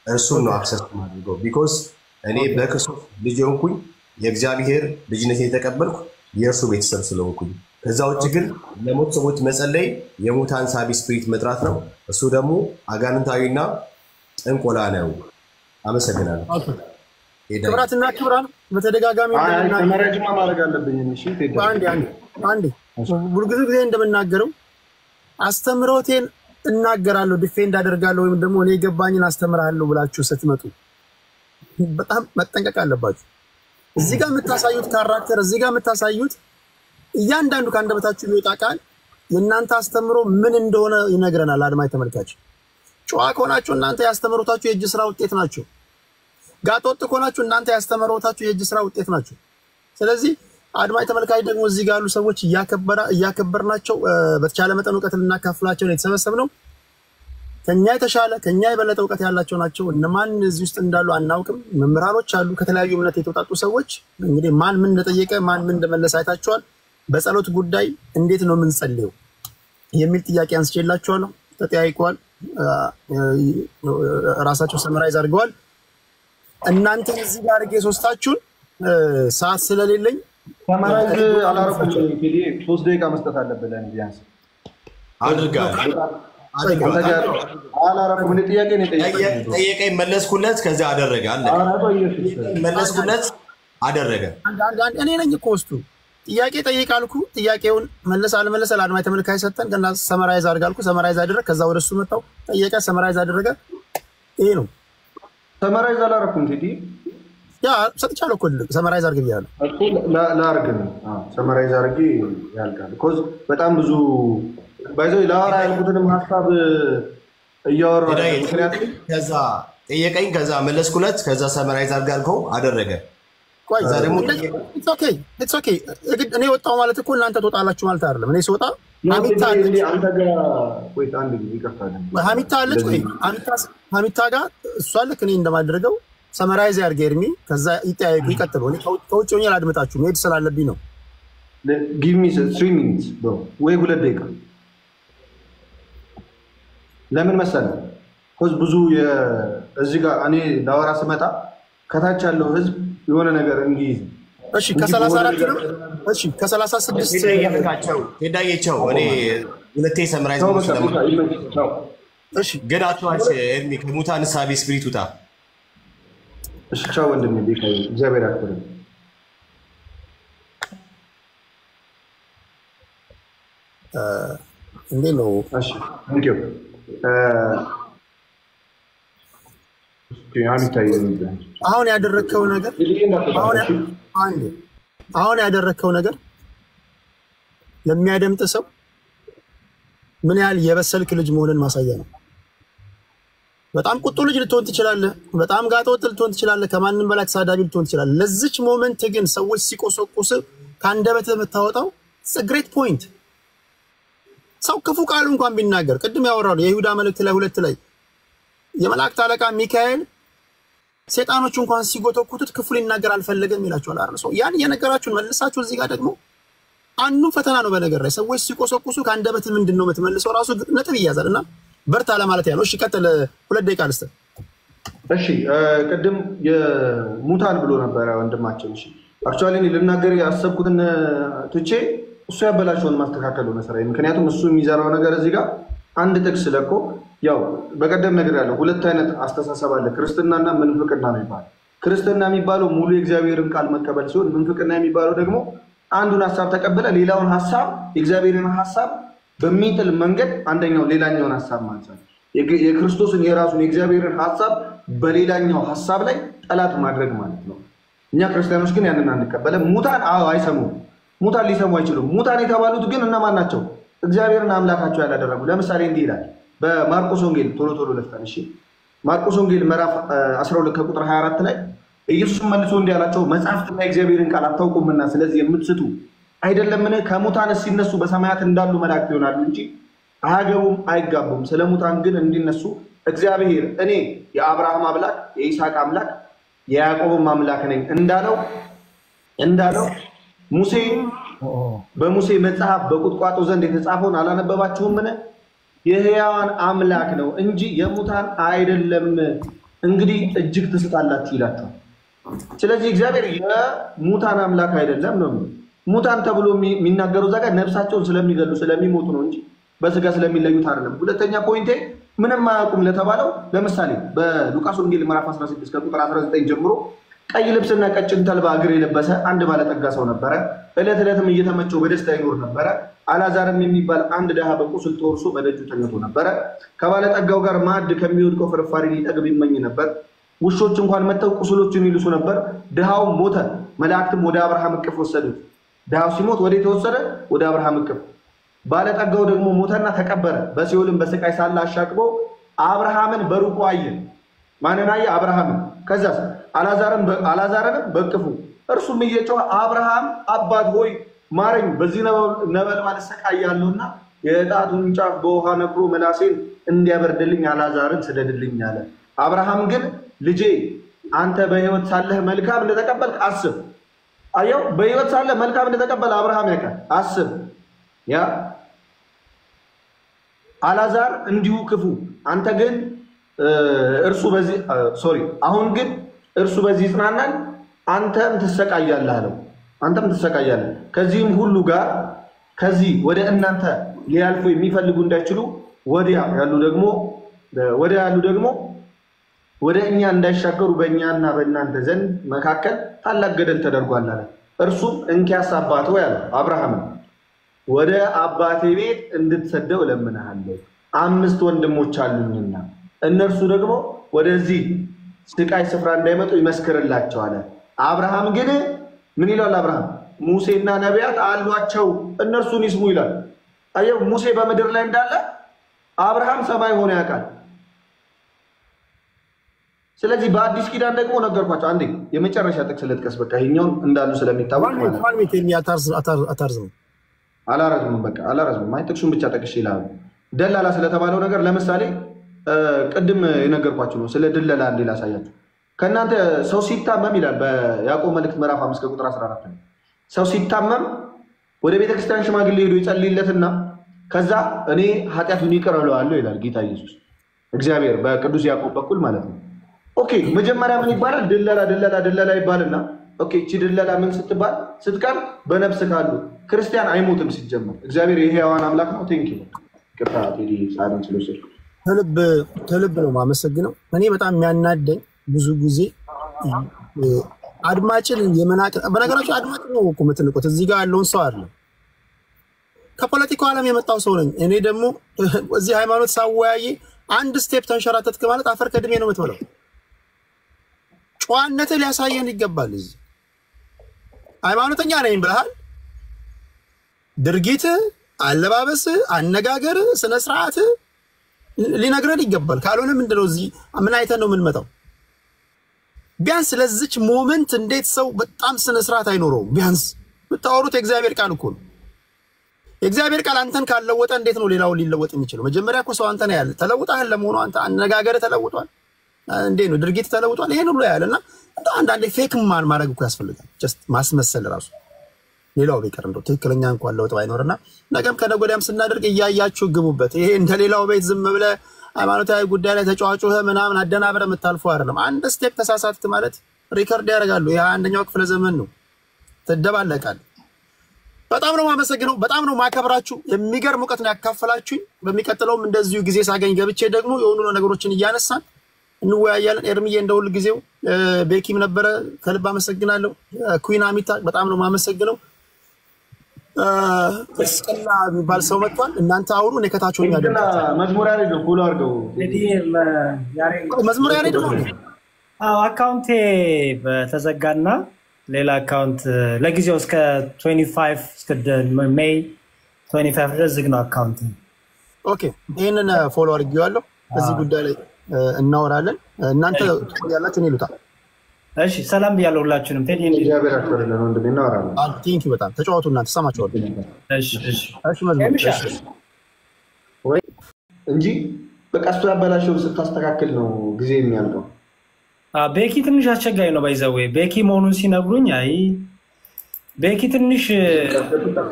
እርሱን ነው አክሰስ ማድረገው። ቢኮዝ እኔ በክርስቶስ ልጅ ሆንኩኝ፣ የእግዚአብሔር ልጅነትን የተቀበልኩ የእርሱ ቤተሰብ ስለሆንኩኝ። ከዛ ውጭ ግን ለሞት ሰዎች መጸለይ የሙታን ሳቢ ስፒሪት መጥራት ነው። እሱ ደግሞ አጋንንታዊና ጥንቆላ ነው። አመሰግናለሁ። ክብራትና ክብራን በተደጋጋሚ መረጃ ማድረግ አለብኝ። አንዴ ብዙ ጊዜ እንደምናገረው አስተምሮቴን እናገራለሁ፣ ዲፌንድ አደርጋለሁ፣ ወይም ደግሞ እኔ የገባኝን አስተምራለሁ ብላችሁ ስትመጡ በጣም መጠንቀቅ አለባችሁ። እዚህ ጋር የምታሳዩት ካራክተር፣ እዚህ ጋር የምታሳዩት እያንዳንዱ ከአንደበታችሁ የሚወጣ ቃል የእናንተ አስተምሮ ምን እንደሆነ ይነግረናል። አድማጭ ተመልካች፣ ጨዋ ከሆናችሁ እናንተ ያስተምሮታችሁ የእጅ ስራ ውጤት ናቸው። ጋጦጥ ከሆናችሁ እናንተ ያስተምሮታችሁ የእጅ ስራ ውጤት ናቸው። ስለዚህ አድማጭ ተመልካች ደግሞ እዚህ ጋር ያሉ ሰዎች እያከበርናቸው በተቻለ መጠን እውቀት ልናካፍላቸው ነው የተሰበሰብነው። ከኛ የተሻለ ከኛ የበለጠ እውቀት ያላቸው ናቸው። እነማን እዚህ ውስጥ እንዳሉ አናውቅም። መምህራኖች አሉ፣ ከተለያዩ እምነት የተውጣጡ ሰዎች። እንግዲህ ማን ምን እንደጠየቀ ማን ምን እንደመለሰ አይታችኋል። በጸሎት ጉዳይ እንዴት ነው የምንጸልየው የሚል ጥያቄ አንስቼላችኋለሁ። ተጠያይቀዋል፣ ራሳቸው ሰመራይዝ አድርገዋል። እናንተ እዚህ ጋር አድርጌ ሶስታችሁን ሰዓት ስለሌለኝ ሰመራይዝ አላረኩም። እንግዲህ 3 ደቂቃ መስጠት አለብን ቢያንስ። አላረኩም። እኔ ጥያቄ ነው ጠየቀኝ፣ መለስኩለት፣ ከዛ አደረገ። መለስኩለት፣ አደረገ። እኔ ነኝ እኮ ውስጡ ጥያቄ ጠይቃልኩ። ጥያቄውን መለስ አልመለሰ ለአድማጭ ተመልካች ሰጠን። ከና ሰመራይዝ አድርጋልኩ፣ ሰመራይዝ አደረገ። ከዛ ወደሱ መጣው፣ ጠየቀ፣ ሰመራይዝ አደረገ። ይሄ ነው። ሰመራይዝ አላረኩም። እንግዲህ ያ ሰጥቻለሁ እኮ ሰመራይዝ አድርግ ብያለሁ እኮ ላርግ ነው። ሰመራይዝ አድርጌ ያልቃል። ኮዝ በጣም ብዙ ባይዘው ላወራ ያልኩትንም ሀሳብ እያወራሁ ምክንያቱም ከዛ ጠየቀኝ፣ ከዛ መለስኩለት፣ ከዛ ሰመራይዝ አድርጋልከው አደረገ። ቆይ ደግሞ ኢትስ ኦኬ እኔ ወጣሁ ማለት እኮ እናንተ ትወጣላችሁ ማለት አይደለም። እኔ ስወጣ ሀሚታ አለች፣ አንተ ጋር ቆይ አንድ ጊዜ ይቀርታል። ሀሚታ አለች። ቆይ ሀሚታ ጋር እሷ ልክ እኔ እንደማደርገው ሰመራይዝ ያድርግ ኤርሚ፣ ከዛ ይጠያየቁ፣ ይቀጥሉ። እኔ ከውጭ ሆኜ ላድምጣችሁ መሄድ ስላለብኝ ነው። ጊቭ ሚ 3 ሚኒትስ ብሮ ወይ 2 ደቂቃ። ለምን መሰለህ? ኮዝ ብዙ እዚህ ጋር እኔ ላወራ ስመጣ ከታች ያለው ህዝብ የሆነ ነገር እንዲይዝ። እሺ ከ34 ነው። እሺ ከ36 ሄዳየቸው እኔ ሁለቴ ሰመራይዝ ነው ስለማለት። እሺ ግን አትዋሽ ኤርሚ፣ ከሙታን ሳቢ ስፒሪት ውጣ። እሺ ቻው ወንድሜ፣ ቢካይ እግዚአብሔር ያክብርህ። እንዴት ነው? እሺ ታንክ ዩ አሁን ያደረከው ነገር አሁን ያደረከው ነገር ለሚያደምጥ ሰው ምን ያህል የበሰልክ ልጅ መሆንን ማሳያ ነው። በጣም ቁጡ ልጅ ልትሆን ትችላለህ። በጣም ጋጠወጥ ልትሆን ትችላለህ። ከማንም በላይ ተሳዳቢ ልትሆን ትችላለህ። ለዚች ሞመንት ግን ሰዎች ሲቆሰቁስ ካንደበትህ የምታወጣው ግሬት ፖይንት። ሰው ክፉ ቃል እንኳን ቢናገር ቅድም ያወራው የይሁዳ መልእክት ላይ 2 ላይ የመላእክት አለቃ ሚካኤል ሰይጣኖች እንኳን ሲጎተኩቱት ክፉ ሊናገር አልፈለገም ይላቸዋል አይደል? ሰው ያን የነገራችሁን መልሳችሁ እዚህ ጋር ደግሞ አንዱ ፈተና ነው። በነገር ላይ ሰዎች ሲቆሰቁሱ ካንደበት ምንድነው የምትመልሰው ራሱ ነጥብ ይያዛልና በርታ ለማለት ያለው። እሺ ቀጥል 2 ደቂቃ ልስጥ። እሺ ቅድም የሙታን ብሎ ነበር ወንድማችን። እሺ አክቹአሊ ልናገር ያሰብኩትን ትቼ እሱ ያበላሽውን ማስተካከል ነው ሰራይ። ምክንያቱም እሱ የሚዘራው ነገር እዚህ ጋር አንድ ጥቅስ ለቆ ያው በቀደም ነገር ያለው 2 አይነት አስተሳሰብ አለ፣ ክርስትናና ምንፍቅና ነው ይባላል። ክርስትና የሚባለው ሙሉ የእግዚአብሔርን ቃል መቀበል ሲሆን ምንፍቅና የሚባለው ደግሞ አንዱን ሐሳብ ተቀበለ ሌላውን ሐሳብ የእግዚአብሔርን ሐሳብ በሚጥል መንገድ አንደኛው ሌላኛውን ሐሳብ ማንሳት፣ የክርስቶስን የራሱን የእግዚአብሔርን ሐሳብ በሌላኛው ሐሳብ ላይ ጠላት ማድረግ ማለት ነው። እኛ ክርስቲያኖች ግን ያንን አንቀበለም። ሙታን አይሰሙም፣ ሙታን ሊሰሙ አይችሉም። ሙታን የተባሉት ግን እነማን ናቸው? እግዚአብሔርን አምላካቸው ያላደረጉ። ለምሳሌ እንዲህ ይላል በማርቆስ ወንጌል ቶሎ ለፍታን። እሺ ማርቆስ ወንጌል ምዕራፍ 12 ከቁጥር 24 ላይ ኢየሱስ መልሶ እንዲህ አላቸው፣ መጽሐፍትና የእግዚአብሔርን ቃል አታውቁምና ስለዚህ የምትስቱ አይደለምን? ከሙታን ሲነሱ በሰማያት እንዳሉ መላእክት ይሆናሉ እንጂ አያገቡም አይጋቡም። ስለ ሙታን ግን እንዲነሱ እግዚአብሔር እኔ የአብርሃም አምላክ የይስሐቅ አምላክ የያዕቆብም አምላክ ነኝ እንዳለው ሙሴ በሙሴ መጽሐፍ በቁጥቋጦ ዘንድ የተጻፈውን አላነበባችሁምን? የሕያዋን አምላክ ነው እንጂ የሙታን አይደለም። እንግዲህ እጅግ ትስታላችሁ ይላቸዋል። ስለዚህ እግዚአብሔር የሙታን አምላክ አይደለም ነው። ሙታን ተብሎ የሚናገረው እዛ ጋር ነፍሳቸውን ስለሚገሉ ስለሚሞቱ ነው እንጂ በስጋ ስለሚለዩት አይደለም። ሁለተኛ ፖይንቴ ምንም አያውቁም ለተባለው ለምሳሌ በሉቃስ ወንጌል ምዕራፍ 16 ከቁጥር 19 ጀምሮ ቀይ ልብስና ቀጭን ተልባ እግር የለበሰ አንድ ባለጠጋ ሰው ነበረ። ዕለት ዕለትም እየተመቸው በደስታ ይኖር ነበረ። አልዓዛርም የሚባል አንድ ድሃ በቁስል ተወርሶ በደጁ ተኝቶ ነበረ። ከባለጠጋው ጋር ማዕድ ከሚወድቀው ፍርፋሪ ሊጠግብ ይመኝ ነበር። ውሾች እንኳን መጥተው ቁስሎችን ይልሱ ነበር። ድሃው ሞተ፣ መላእክትም ወደ አብርሃም እቅፍ ወሰዱት። ድሃው ሲሞት ወዴት ተወሰደ? ወደ አብርሃም እቅፍ። ባለጠጋው ደግሞ ሞተና ተቀበረ። በሲኦልም በስቃይ ሳለ አሻቅቦ አብርሃምን በሩቁ አየ። ማንን አየ? አብርሃምን። ከዛስ አልዓዛርንም በእቅፉ። እርሱም እየጮኸ አብርሃም አባት ሆይ ማረኝ፣ በዚህ ነበልባል እሰቃያለሁና የጣቱን ጫፍ በውሃ ነክሮ መላሴን እንዲያበርድልኝ አልዓዛርን ስደድልኝ አለ። አብርሃም ግን ልጄ አንተ በሕይወት ሳለህ መልካም እንደተቀበልክ አስብ። አየው፣ በሕይወት ሳለህ መልካም እንደተቀበል አብርሃም ያውቃል። አስብ። ያ አልዓዛር እንዲሁ ክፉ፣ አንተ ግን አሁን ግን እርሱ በዚህ ይጽናናል፣ አንተም ትሰቃያለህ አለው። አንተም ትሰቃያለህ። ከዚህም ሁሉ ጋር ከዚህ ወደ እናንተ ሊያልፉ የሚፈልጉ እንዳይችሉ ወዲያ ያሉ ደግሞ ወደ እኛ እንዳይሻገሩ በእኛና በእናንተ ዘንድ መካከል ታላቅ ገደል ተደርጓል አለ። እርሱም እንኪያስ አባት ሆይ አለ አብርሃምን፣ ወደ አባቴ ቤት እንድትሰደው እለምንሃለሁ፣ 5 ወንድሞች አሉኝና እነርሱ ደግሞ ወደዚህ ስቃይ ስፍራ እንዳይመጡ ይመስክርላቸው አለ። አብርሃም ግን ምን ይላል? አብርሃም ሙሴና ነቢያት አሏቸው እነርሱን ይስሙ ይላል። አየው፣ ሙሴ በምድር ላይ እንዳለ አብርሃም ሰማይ ሆኖ ያውቃል። ስለዚህ በአዲስ ኪዳን ደግሞ ነገርኳቸው። አንዴ የመጨረሻ ጥቅስ ልጥቀስ፣ በቃ ይሄኛውን እንዳሉ ስለሚታወቅ አላረዝምም። በቃ አላረዝምም። አይ ጥቅሱን ብቻ ጠቅሼ ይላል። ደላላ ስለተባለው ነገር ለምሳሌ ቅድም የነገርኳችሁ ነው። ስለ ድለላ እንዴ ላሳያችሁ። ከእናንተ ሰው ሲታመም ይላል በያዕቆብ መልእክት ምዕራፍ 5 ከቁጥር 14 ላይ ሰው ሲታመም ወደ ቤተክርስቲያን ሽማግሌ ሄዶ ይጸልይለትና ከዛ እኔ ኃጢአቱን ይቅር እለዋለሁ ይላል ጌታ ኢየሱስ እግዚአብሔር በቅዱስ ያዕቆብ በኩል ማለት ነው። ኦኬ መጀመሪያ ምን ይባላል? ድለላ ይባልና ኦኬ እቺ ድለላ ምን ስትባል ስትቀር በነፍስ ካሉ ክርስቲያን አይሞትም ሲጀመር። እግዚአብሔር የሕያዋን አምላክ ነው። ቴንክ ዩ ቅጣ ቴዲ ሳይለንስ ስለሰልኩ ከልብ ነው ማመሰግነው። እኔ በጣም የሚያናደኝ ብዙ ጊዜ አድማጭን የመናቅ በነገራችን አድማጭ ነው እኮ የምትንቁት። እዚህ ጋር ያለውን ሰው አለ ከፖለቲካው ዓለም የመጣው ሰው ነኝ እኔ። ደግሞ እዚህ ሃይማኖት ሳወያይ አንድ ስቴፕ ተንሸራተትክ ማለት አፈር ከድሜ ነው የምትበለው። ጨዋነትህ ሊያሳየን ይገባል። እዚህ ሃይማኖተኛ ነኝ ብለሃል። ድርጊትህ፣ አለባበስህ፣ አነጋገርህ፣ ስነ ስርዓትህ ሊነግረን ይገባል። ካልሆነ ምንድነው እዚህ ምን አይተን ነው የምንመጣው? ቢያንስ ለዚች ሞመንት እንዴት ሰው በጣም ስነ ስርዓት አይኖረውም? ቢያንስ ብታወሩት የእግዚአብሔር ቃል እኮ ነው። የእግዚአብሔር ቃል አንተን ካልለወጠ እንዴት ነው ሌላው ሊለወጥ የሚችለው? መጀመሪያ እኮ ሰው አንተ ነው ያለ ተለውጣህ ለመሆኑ አንተ አነጋገር ተለውጧል እንዴ ነው ድርጊት ተለውጧል። ይሄን ሁሉ ያለና አንዳንዴ ፌክ ማድረግ እኮ ያስፈልጋል። ጀስት ማስመሰል ራሱ ሌላው ቢቀር እንደው ትክክለኛ እንኳን ለውጥ ባይኖርና ነገም ከነገ ወዲያም ስናደርግ እያያችሁ ግቡበት። ይሄ እንደ ሌላው ቤት ዝም ብለህ ሃይማኖታዊ ጉዳይ ላይ ተጫዋጩህ ምናምን አደናብረ የምታልፈው አይደለም። አንድ ስቴፕ ተሳሳትክ ማለት ሪከርድ ያደርጋሉ። ይሄ አንደኛው ክፍለ ዘመን ነው። ትደባለቃል። በጣም ነው ማመሰግነው። በጣም ነው ማከብራችሁ። የሚገርም እውቀት ነው ያካፈላችሁኝ። በሚቀጥለውም እንደዚሁ ጊዜ ሳገኝ ገብቼ ደግሞ የሆኑ ነገሮችን እያነሳን እንወያያለን። ኤርሚዬ እንደሁል ጊዜው ቤኪም ነበረ ከልብ አመሰግናለሁ። ኩዊን አሚታ በጣም ነው ማመሰግነው። እስከላ የሚባል ሰው መጥቷል። እናንተ አውሩ እኔ ከታች ሆኜ መዝሙር ያሬድ ነው ፎሎ አድርገው። መዝሙር ያሬድ ነው። አካውንቴ በተዘጋና ሌላ አካውንት ለጊዜው እስከ 25 እስከ ሜይ 25 ድረስ ዝግ ነው አካውንት። ኦኬ ይሄንን ፎሎ አድርጌዋለሁ። በዚህ ጉዳይ ላይ እናወራለን። እናንተ ያላችሁ ነው ይሉታል። እሺ ሰላም ብያለሁ ሁላችሁንም። ቴዲ እግዚአብሔር ያክብርልን ወንድሜ እናወራለን። ቴንክ ዩ በጣም ተጫወቱ እናንተ ሰማችኋል። እሺ ወይ እንጂ በቃ እሱ ያበላሸው ስታስተካክል ነው ጊዜ የሚያልቀው። ቤኪ ትንሽ አስቸጋሪ ነው ባይዘው ቤኪ መሆኑን ሲነግሩኝ አይ ቤኪ ትንሽ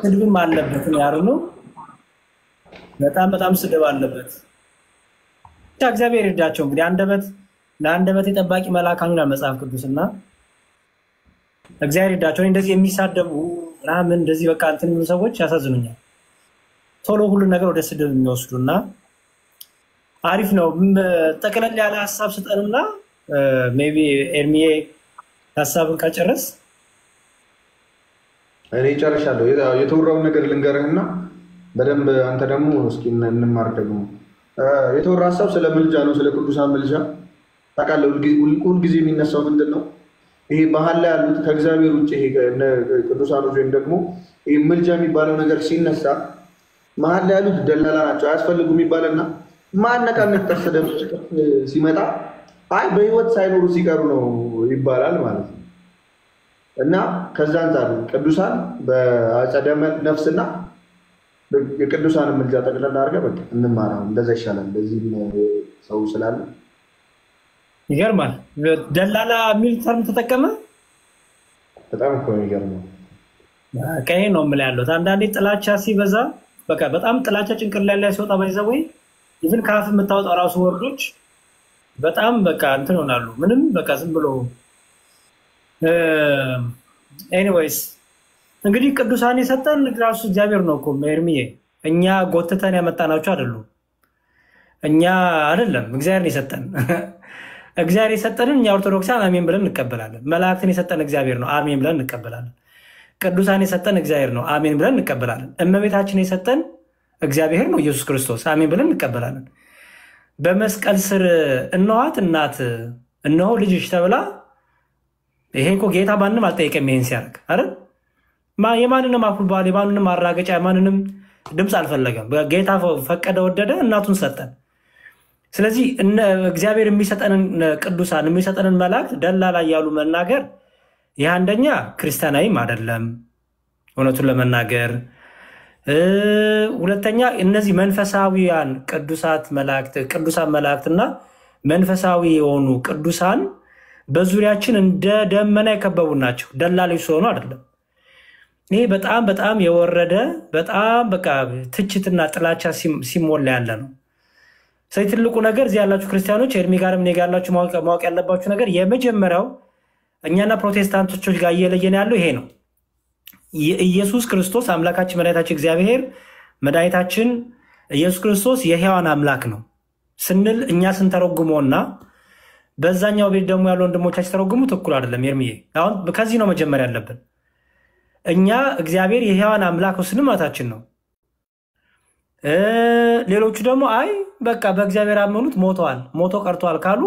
ስድብም አለበት ነው ያሩኑ በጣም ስድብ አለበት። እግዚአብሔር ይርዳቸው። እንግዲህ ለአንደበት የጠባቂ መልአክ ነው መጽሐፍ ቅዱስና እግዚአብሔር ይርዳቸው። እንደዚህ የሚሳደቡ ምናምን እንደዚህ በቃ እንትን የሚሉ ሰዎች ያሳዝኑኛል። ቶሎ ሁሉ ነገር ወደ ስድብ የሚወስዱና አሪፍ ነው። ጠቅለል ያለ ሀሳብ ስጠንና ሜቢ ኤርሚዬ ሀሳብን ከጨረስ እኔ ጨርሻለሁ። የተወራውን ነገር ልንገርህና በደንብ አንተ ደግሞ እስኪ እንማር። ደግሞ የተወራ ሀሳብ ስለ ምልጃ ነው፣ ስለ ቅዱሳን ምልጃ ታውቃለህ። ሁልጊዜ የሚነሳው ምንድን ነው? ይሄ ባህል ላይ ያሉት ከእግዚአብሔር ውጭ ይሄ ቅዱሳኖች ወይም ደግሞ ይሄ ምልጃ የሚባለው ነገር ሲነሳ መሀል ላይ ያሉት ደላላ ናቸው አያስፈልጉም ይባልና ማነቃነቅ ተሰደብ ሲመጣ አይ በህይወት ሳይኖሩ ሲቀሩ ነው ይባላል ማለት ነው። እና ከዛ አንፃር ቅዱሳን በአጸደ ነፍስና የቅዱሳን ምልጃ ጠቅለል አድርገህ በቃ እንማራው። እንደዛ ይሻላል። በዚህ ሰው ስላለ ይገርማል። ደላላ የሚል ተርም ተጠቀመ። በጣም እኮ ነው ይገርማል። ከይሄ ነው የምልህ ያለው። አንዳንዴ ጥላቻ ሲበዛ በቃ በጣም ጥላቻ ጭንቅላት ላይ ሲወጣ ባይዘው ኢቭን ካፍ የምታወጣው ራሱ ወርዶች በጣም በቃ እንትን ይሆናሉ። ምንም በቃ ዝም ብሎ ኤኒዌይስ እንግዲህ ቅዱሳን የሰጠን ራሱ እግዚአብሔር ነው እኮ ኤርሚዬ። እኛ ጎትተን ያመጣናቸው አይደሉም። እኛ አይደለም እግዚአብሔር ነው የሰጠን። እግዚአብሔር የሰጠንን እኛ ኦርቶዶክሳን አሜን ብለን እንቀበላለን። መላእክትን የሰጠን እግዚአብሔር ነው፣ አሜን ብለን እንቀበላለን። ቅዱሳን የሰጠን እግዚአብሔር ነው፣ አሜን ብለን እንቀበላለን። እመቤታችን የሰጠን እግዚአብሔር ነው፣ ኢየሱስ ክርስቶስ፣ አሜን ብለን እንቀበላለን። በመስቀል ስር እነኋት እናት እነሆ ልጅሽ ተብላ ይሄ እኮ ጌታ ማንንም አልጠየቀም። ይሄን ሲያደርግ አይደል የማንንም አኩልባል የማንንም አራገጫ የማንንም ድምፅ አልፈለገም። ጌታ ፈቀደ ወደደ እናቱን ሰጠን። ስለዚህ እግዚአብሔር የሚሰጠንን ቅዱሳን የሚሰጠንን መላእክት ደላላ ያሉ መናገር ይህ አንደኛ ክርስቲያናዊም አይደለም እውነቱን ለመናገር። ሁለተኛ እነዚህ መንፈሳዊያን ቅዱሳን መላእክትና መንፈሳዊ የሆኑ ቅዱሳን በዙሪያችን እንደ ደመና የከበቡ ናቸው። ደላሎች ስለሆኑ አይደለም። ይሄ በጣም የወረደ በጣም በቃ ትችትና ጥላቻ ሲሞላ ያለ ነው። ስለዚህ ትልቁ ነገር እዚህ ያላችሁ ክርስቲያኖች ኤርሚ ጋርም እኔ ጋር ያላችሁ ማወቅ ያለባችሁ ነገር የመጀመሪያው እኛና ፕሮቴስታንቶች ጋር እየለየን ያለው ይሄ ነው። ኢየሱስ ክርስቶስ አምላካችን መድኃኒታችን እግዚአብሔር መድኃኒታችን ኢየሱስ ክርስቶስ የሕያዋን አምላክ ነው ስንል እኛ ስንተረጉመውና በዛኛው ቤት ደግሞ ያሉ ወንድሞቻችን ተረጉሙት እኩል አይደለም። ኤርሚዬ አሁን ከዚህ ነው መጀመሪያ ያለብን። እኛ እግዚአብሔር የሕያዋን አምላክ ስንል ማለታችን ነው። ሌሎቹ ደግሞ አይ በቃ በእግዚአብሔር አመኑት ሞቶ ቀርቷል ካሉ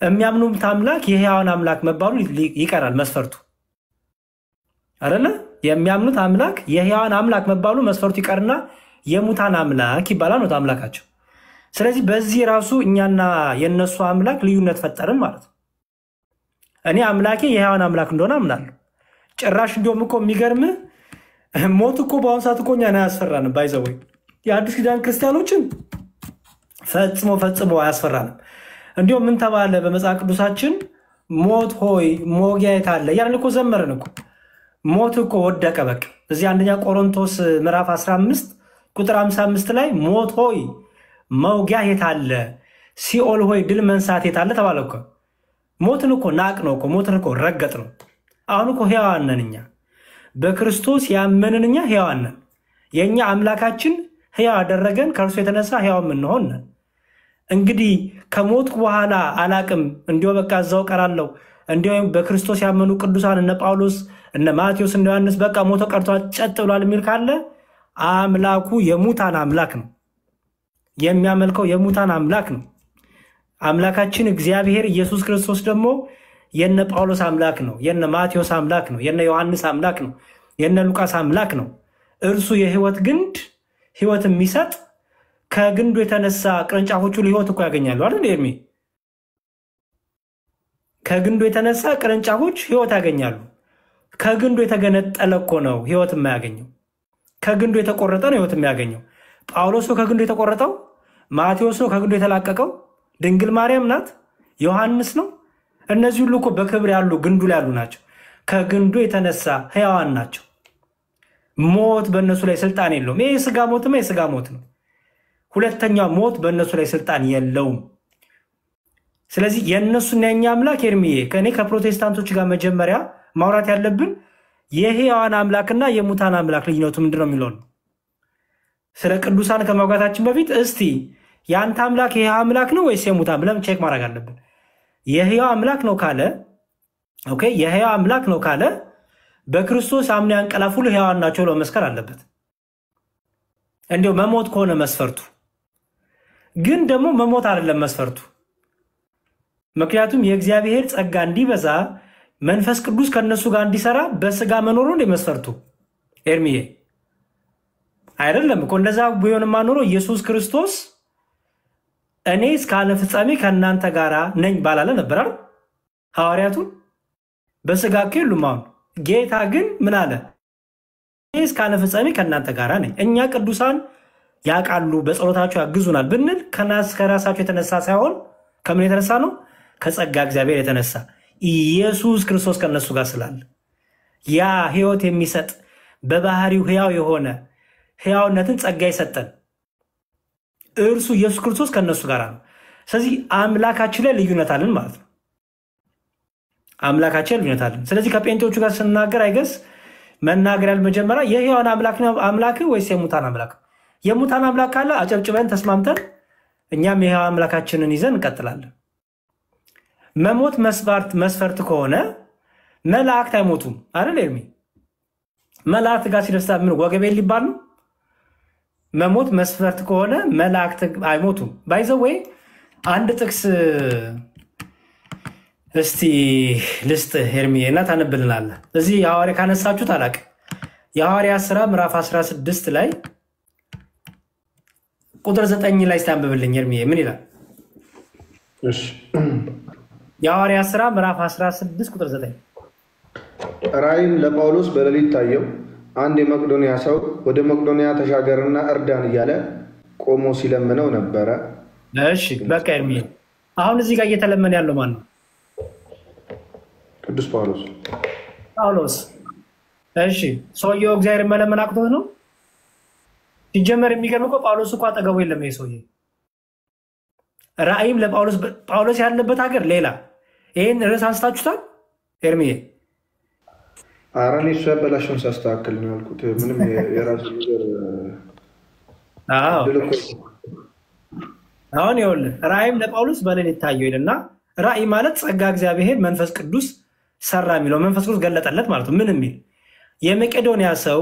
የሚያምኑት አምላክ የሕያዋን አምላክ መባሉ ይቀራል መስፈርቱ አይደለ? የሚያምኑት አምላክ የሕያዋን አምላክ መባሉ መስፈርቱ ይቀርና የሙታን አምላክ ይባላል ነው አምላካቸው። ስለዚህ በዚህ ራሱ እኛና የነሱ አምላክ ልዩነት ፈጠርን ማለት ነው። እኔ አምላኬ የሕያዋን አምላክ እንደሆነ አምናለሁ። ጭራሽ እንዲሁም እኮ የሚገርምህ ሞት እኮ በአሁኑ ሰዓት እኮ እኛን አያስፈራንም። ባይዘወይ የአዲስ ኪዳን ክርስቲያኖችን ፈጽሞ አያስፈራንም። እንዲሁም ምን ተባለ በመጽሐፍ ቅዱሳችን? ሞት ሆይ መውጊያ የት አለ እያልን እኮ ዘመርን እኮ። ሞት እኮ ወደቀ በቃ። እዚህ አንደኛ ቆሮንቶስ ምዕራፍ 15 ቁጥር 55 ላይ ሞት ሆይ መውጊያ የት አለ፣ ሲኦል ሆይ ድል መንሳት የት አለ ተባለ እኮ። ሞትን እኮ ናቅ ነው እኮ፣ ሞትን እኮ ረገጥ ነው። አሁን እኮ ሕያዋን ነን እኛ፣ በክርስቶስ ያመንን እኛ ሕያዋን ነን። የእኛ አምላካችን ሕያው ያደረገን ከእርሱ የተነሳ ሕያው የምንሆን ነን። እንግዲህ ከሞትኩ በኋላ አላቅም እንዲሁ በቃ እዛው ቀራለሁ እንዲሁም በክርስቶስ ያመኑ ቅዱሳን እነ ጳውሎስ እነ ማቴዎስ እነ ዮሐንስ በቃ ሞቶ ቀርቷል ጨጥ ብሏል የሚል ካለ አምላኩ የሙታን አምላክ ነው። የሚያመልከው የሙታን አምላክ ነው። አምላካችን እግዚአብሔር ኢየሱስ ክርስቶስ ደግሞ የነ ጳውሎስ አምላክ ነው፣ የነ ማቴዎስ አምላክ ነው፣ የነ ዮሐንስ አምላክ ነው፣ የነ ሉቃስ አምላክ ነው። እርሱ የህይወት ግንድ ህይወት የሚሰጥ ከግንዱ የተነሳ ቅርንጫፎቹ ህይወት እኮ ያገኛሉ አይደል ኤርሚ? ከግንዱ የተነሳ ቅርንጫፎች ህይወት ያገኛሉ። ከግንዱ የተገነጠለ እኮ ነው ህይወት የማያገኘው። ከግንዱ የተቆረጠ ነው ህይወት የሚያገኘው። ጳውሎስ ነው ከግንዱ የተቆረጠው፣ ማቴዎስ ነው ከግንዱ የተላቀቀው፣ ድንግል ማርያም ናት፣ ዮሐንስ ነው። እነዚህ ሁሉ እኮ በክብር ያሉ ግንዱ ላይ ያሉ ናቸው። ከግንዱ የተነሳ ህያዋን ናቸው። ሞት በእነሱ ላይ ስልጣን የለውም። ይህ የስጋ ሞትማ የስጋ ሞት ነው። ሁለተኛው ሞት በእነሱ ላይ ስልጣን የለውም። ስለዚህ የእነሱና የኛ አምላክ ኤርሚዬ ከእኔ ከፕሮቴስታንቶች ጋር መጀመሪያ ማውራት ያለብን የሕያዋን አምላክና የሙታን አምላክ ልዩነቱ ምንድን ነው የሚለው ነው። ስለ ቅዱሳን ከማውጋታችን በፊት እስቲ የአንተ አምላክ የሕያው አምላክ ነው ወይስ የሙታን ብለን ቼክ ማድረግ አለብን። የሕያው አምላክ ነው ካለ ኦኬ፣ የሕያው አምላክ ነው ካለ በክርስቶስ አምነው ያንቀላፉ ሁሉ ሕያዋን ናቸው ብሎ መስከር አለበት። እንዲሁ መሞት ከሆነ መስፈርቱ ግን ደግሞ መሞት አይደለም መስፈርቱ። ምክንያቱም የእግዚአብሔር ጸጋ እንዲበዛ መንፈስ ቅዱስ ከነሱ ጋር እንዲሰራ በስጋ መኖሩ እንደ መስፈርቱ ኤርሚዬ አይደለም እኮ። እንደዛ ቢሆንማ ኖሮ ኢየሱስ ክርስቶስ እኔ እስከ ዓለም ፍጻሜ ከእናንተ ጋር ነኝ ባላለ ነበር አይደል? ሐዋርያቱን በስጋ ከሉም። አሁን ጌታ ግን ምን አለ? እኔ እስከ ዓለም ፍጻሜ ከእናንተ ጋር ነኝ። እኛ ቅዱሳን ያውቃሉ በጸሎታቸው ያግዙናል ብንል ከራሳቸው የተነሳ ሳይሆን ከምን የተነሳ ነው? ከጸጋ እግዚአብሔር የተነሳ ኢየሱስ ክርስቶስ ከነሱ ጋር ስላለ ያ ህይወት የሚሰጥ በባህሪው ህያው የሆነ ህያውነትን ጸጋ ይሰጠን እርሱ ኢየሱስ ክርስቶስ ከነሱ ጋር ነው። ስለዚህ አምላካችን ላይ ልዩነት አለን ማለት ነው። አምላካችን ልዩነት አለን። ስለዚህ ከጴንጤዎቹ ጋር ስናገር አይገስ መናገር ያለ መጀመሪያ የሕያዋን አምላክ ወይስ የሙታን አምላክ? የሙታን አምላክ ካለ አጨብጭበን ተስማምተን እኛም የሕያው አምላካችንን ይዘን እንቀጥላለን። መሞት መስፈርት ከሆነ መላእክት አይሞቱም አይደል ኤርሚ? መላእክት ጋር ሲደርሳ ምን ወገቤን ሊባል ነው? መሞት መስፈርት ከሆነ መላእክት አይሞቱም። ባይዘው ወይ አንድ ጥቅስ እስቲ ልስጥ ኤርሚ እና ታነብልናለህ። እዚህ የሐዋርያ ካነሳችሁት አላቅ የሐዋርያ ሥራ ምዕራፍ 16 ላይ ቁጥር 9 ላይ ስታንብብልኝ ኤርሚ ምን ይላል? እሺ የሐዋርያ ሥራ ምዕራፍ 16 ቁጥር 9 ራእይም ለጳውሎስ በሌሊት ታየው። አንድ የመቅዶንያ ሰው ወደ መቅዶንያ ተሻገርና እርዳን እያለ ቆሞ ሲለምነው ነበረ። እሺ በቃ ኤርሚ አሁን እዚህ ጋር እየተለመነ ያለው ማን ነው? ቅዱስ ጳውሎስ። እሺ ሰውየው እግዚአብሔር መለመን አቅቶት ነው? ሲጀመር የሚገርም እኮ ጳውሎስ እኮ አጠገቡ የለም። ይሄ ሰውዬ ራእይም ጳውሎስ ያለበት ሀገር ሌላ። ይህን ርዕስ አንስታችሁታል ኤርሚዬ? ኧረ እኔ እሱ ያበላሸውን ሳስተካክል ነው ያልኩት። ምንም የራሱ ነገር አሁን ይኸውልህ ራእይም ለጳውሎስ በሌሊት ታየው ይልና ራእይ ማለት ጸጋ እግዚአብሔር መንፈስ ቅዱስ ሰራ የሚለው መንፈስ ቅዱስ ገለጠለት ማለት ነው። ምን የሚል የመቄዶንያ ሰው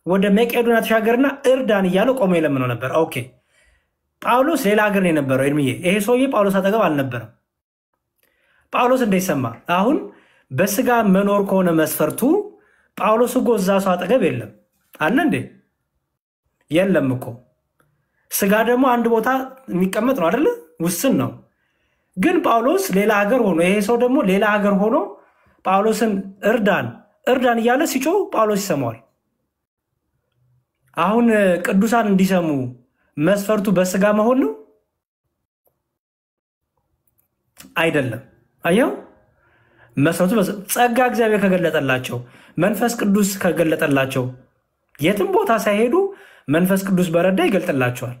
ወደ መቄዶንያ ተሻገርና እርዳን እያለ ቆሞ የለምነው ነበር። ኦኬ ጳውሎስ ሌላ ሀገር ነው የነበረው ኤርሚዬ። ይሄ ሰውዬ ጳውሎስ አጠገብ አልነበረም። ጳውሎስ እንደይሰማ አሁን በስጋ መኖር ከሆነ መስፈርቱ ጳውሎስ እኮ እዛ ሰው አጠገብ የለም አለ እንዴ? የለም እኮ። ስጋ ደግሞ አንድ ቦታ የሚቀመጥ ነው አይደለ? ውስን ነው። ግን ጳውሎስ ሌላ ሀገር ሆኖ ይሄ ሰው ደግሞ ሌላ ሀገር ሆኖ ጳውሎስን እርዳን እርዳን እያለ ሲጮህ ጳውሎስ ይሰማዋል። አሁን ቅዱሳን እንዲሰሙ መስፈርቱ በስጋ መሆን ነው አይደለም። አየው መስፈርቱ ጸጋ እግዚአብሔር ከገለጠላቸው መንፈስ ቅዱስ ከገለጠላቸው የትም ቦታ ሳይሄዱ መንፈስ ቅዱስ በረዳ ይገልጥላቸዋል።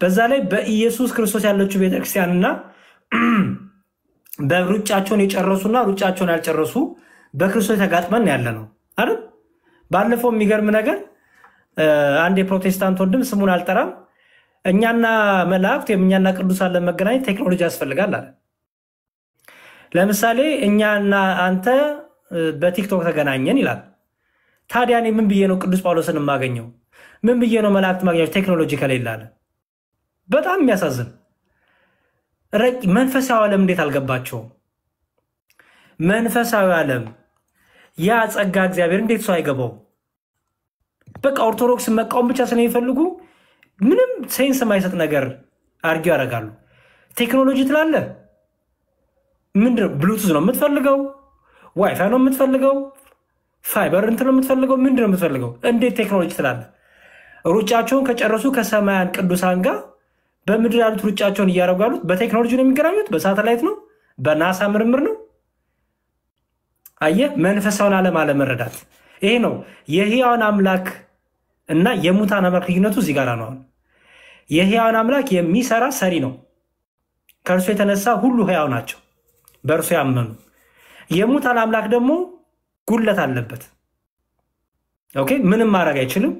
በዛ ላይ በኢየሱስ ክርስቶስ ያለችው ቤተክርስቲያንና በሩጫቸውን የጨረሱና ሩጫቸውን ያልጨረሱ በክርስቶስ ተጋጥመን ያለ ነው አይደል? ባለፈው የሚገርም ነገር አንድ የፕሮቴስታንት ወንድም ስሙን አልጠራም እኛና መላእክት የኛና ቅዱሳን ለመገናኘት ቴክኖሎጂ ያስፈልጋል አለ። ለምሳሌ እኛና አንተ በቲክቶክ ተገናኘን ይላል። ታዲያ እኔ ምን ብዬ ነው ቅዱስ ጳውሎስን የማገኘው? ምን ብዬ ነው መላእክት ማግኘት ቴክኖሎጂ ከሌለ አለ። በጣም የሚያሳዝን መንፈሳዊ ዓለም እንዴት አልገባቸውም? መንፈሳዊ ዓለም ያ ጸጋ እግዚአብሔር እንዴት ሰው አይገባው? በቃ ኦርቶዶክስ መቃወም ብቻ ስለሚፈልጉ ምንም ሴንስ የማይሰጥ ነገር አርጊው ያደርጋሉ። ቴክኖሎጂ ትላለ ምንድነው? ብሉቱዝ ነው የምትፈልገው? ዋይፋይ ነው የምትፈልገው? ፋይበር እንትን ነው የምትፈልገው? ምንድነው የምትፈልገው? እንዴት ቴክኖሎጂ ትላለ? ሩጫቸውን ከጨረሱ ከሰማያን ቅዱሳን ጋር በምድር ያሉት ሩጫቸውን እያደረጉ ያሉት በቴክኖሎጂ ነው የሚገናኙት? በሳተላይት ነው? በናሳ ምርምር ነው? አየህ መንፈሳውን ዓለም አለመረዳት ይሄ ነው። የሕያውን አምላክ እና የሙታን አምላክ ልዩነቱ እዚህ ጋር ነው። የሕያውን አምላክ የሚሰራ ሰሪ ነው። ከእርሱ የተነሳ ሁሉ ሕያው ናቸው በእርሱ ያመኑ። የሙታን አምላክ ደግሞ ጉለት አለበት። ኦኬ ምንም ማድረግ አይችልም።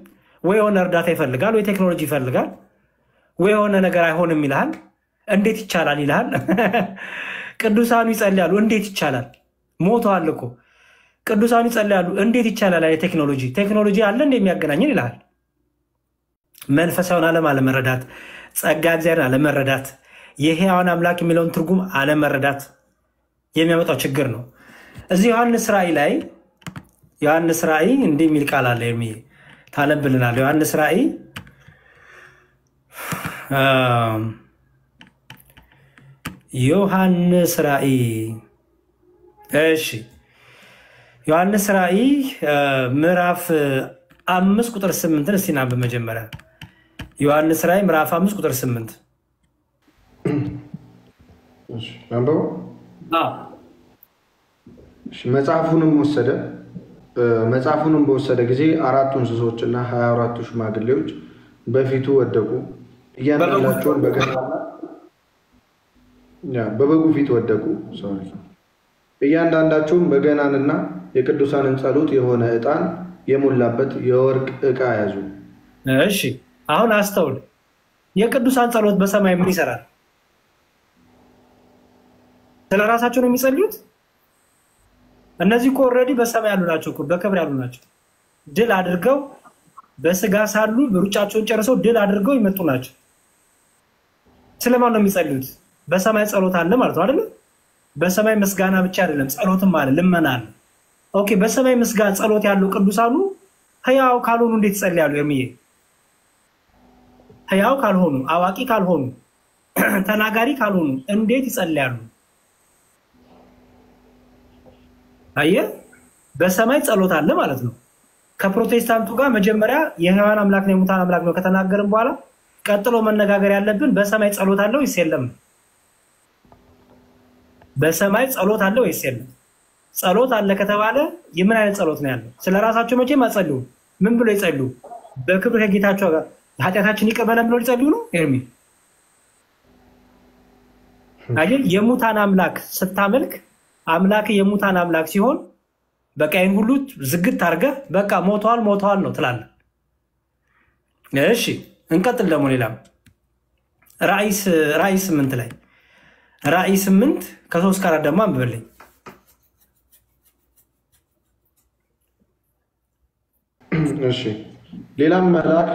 ወይ የሆነ እርዳታ ይፈልጋል፣ ወይ ቴክኖሎጂ ይፈልጋል፣ ወይ የሆነ ነገር አይሆንም ይልሃል። እንዴት ይቻላል ይልሃል። ቅዱሳኑ ይጸልያሉ፣ እንዴት ይቻላል? ሞተዋል እኮ። ቅዱሳኑ ይጸልያሉ፣ እንዴት ይቻላል? ቴክኖሎጂ አለ እንደሚያገናኘን ይልሃል። መንፈሳውን ዓለም አለመረዳት፣ ጸጋ እግዚአብሔርን አለመረዳት፣ የሕያውን አምላክ የሚለውን ትርጉም አለመረዳት የሚያመጣው ችግር ነው። እዚህ ዮሐንስ ራእይ እንዲህ የሚል ቃል አለ። ታነብልናል። ዮሐንስ ራእይ እሺ ዮሐንስ ራእይ ምዕራፍ 5 ቁጥር 8 እስቲ እናንብብ መጀመሪያ። ዮሐንስ ራእይ ምዕራፍ 5 ቁጥር 8 እሺ አንበው። መጽሐፉንም በወሰደ ጊዜ 4 እንስሶችና 24 ሽማግሌዎች በፊቱ ወደቁ። እያንዳንዳቸውን በበጉ ፊት ወደቁ። እያንዳንዳቸውን በገናንና የቅዱሳንን ጸሎት የሆነ ዕጣን የሞላበት የወርቅ ዕቃ ያዙ። እሺ አሁን አስተውል። የቅዱሳን ጸሎት በሰማይ ምን ይሰራል? ስለራሳቸው ነው የሚጸልዩት? እነዚህ እኮ ኦልሬዲ በሰማይ ያሉ ናቸው እኮ በክብር ያሉ ናቸው። ድል አድርገው በስጋ ሳሉ ሩጫቸውን ጨርሰው ድል አድርገው ይመጡ ናቸው። ስለማን ነው የሚጸልዩት? በሰማይ ጸሎት አለ ማለት ነው አይደል? በሰማይ ምስጋና ብቻ አይደለም ጸሎትም አለ፣ ልመና አለ። ኦኬ በሰማይ ምስጋና ጸሎት ያለው ቅዱሳኑ ሕያው ካልሆኑ እንዴት ይጸልያሉ? ሕያው ካልሆኑ፣ አዋቂ ካልሆኑ፣ ተናጋሪ ካልሆኑ እንዴት ይጸልያሉ? አየህ በሰማይ ጸሎት አለ ማለት ነው። ከፕሮቴስታንቱ ጋር መጀመሪያ የሕያዋን አምላክ ነው የሙታን አምላክ ነው ከተናገርን በኋላ ቀጥሎ መነጋገር ያለብን በሰማይ ጸሎት አለ ወይስ የለም? በሰማይ ጸሎት አለ ወይስ የለም? ጸሎት አለ ከተባለ የምን አይነት ጸሎት ነው ያለው? ስለራሳቸው መቼም አጸልዩ። ምን ብሎ ይጸልዩ? በክብር ከጌታቸው ጋር ኃጢአታችን ይቅር በለን ብሎ ይጸልዩ ነው ኤርሚ? አይደል? የሙታን አምላክ ስታመልክ አምላክ የሙታን አምላክ ሲሆን በቃ ይሄን ሁሉ ዝግት አድርገህ በቃ ሞተዋል ነው ትላለህ። እሺ እንቀጥል። ደግሞ ሌላም ራእይ 8 ላይ ራእይ 8 ከ3 እስከ 4 ደግሞ አንብበልኝ። እሺ ሌላም መልአክ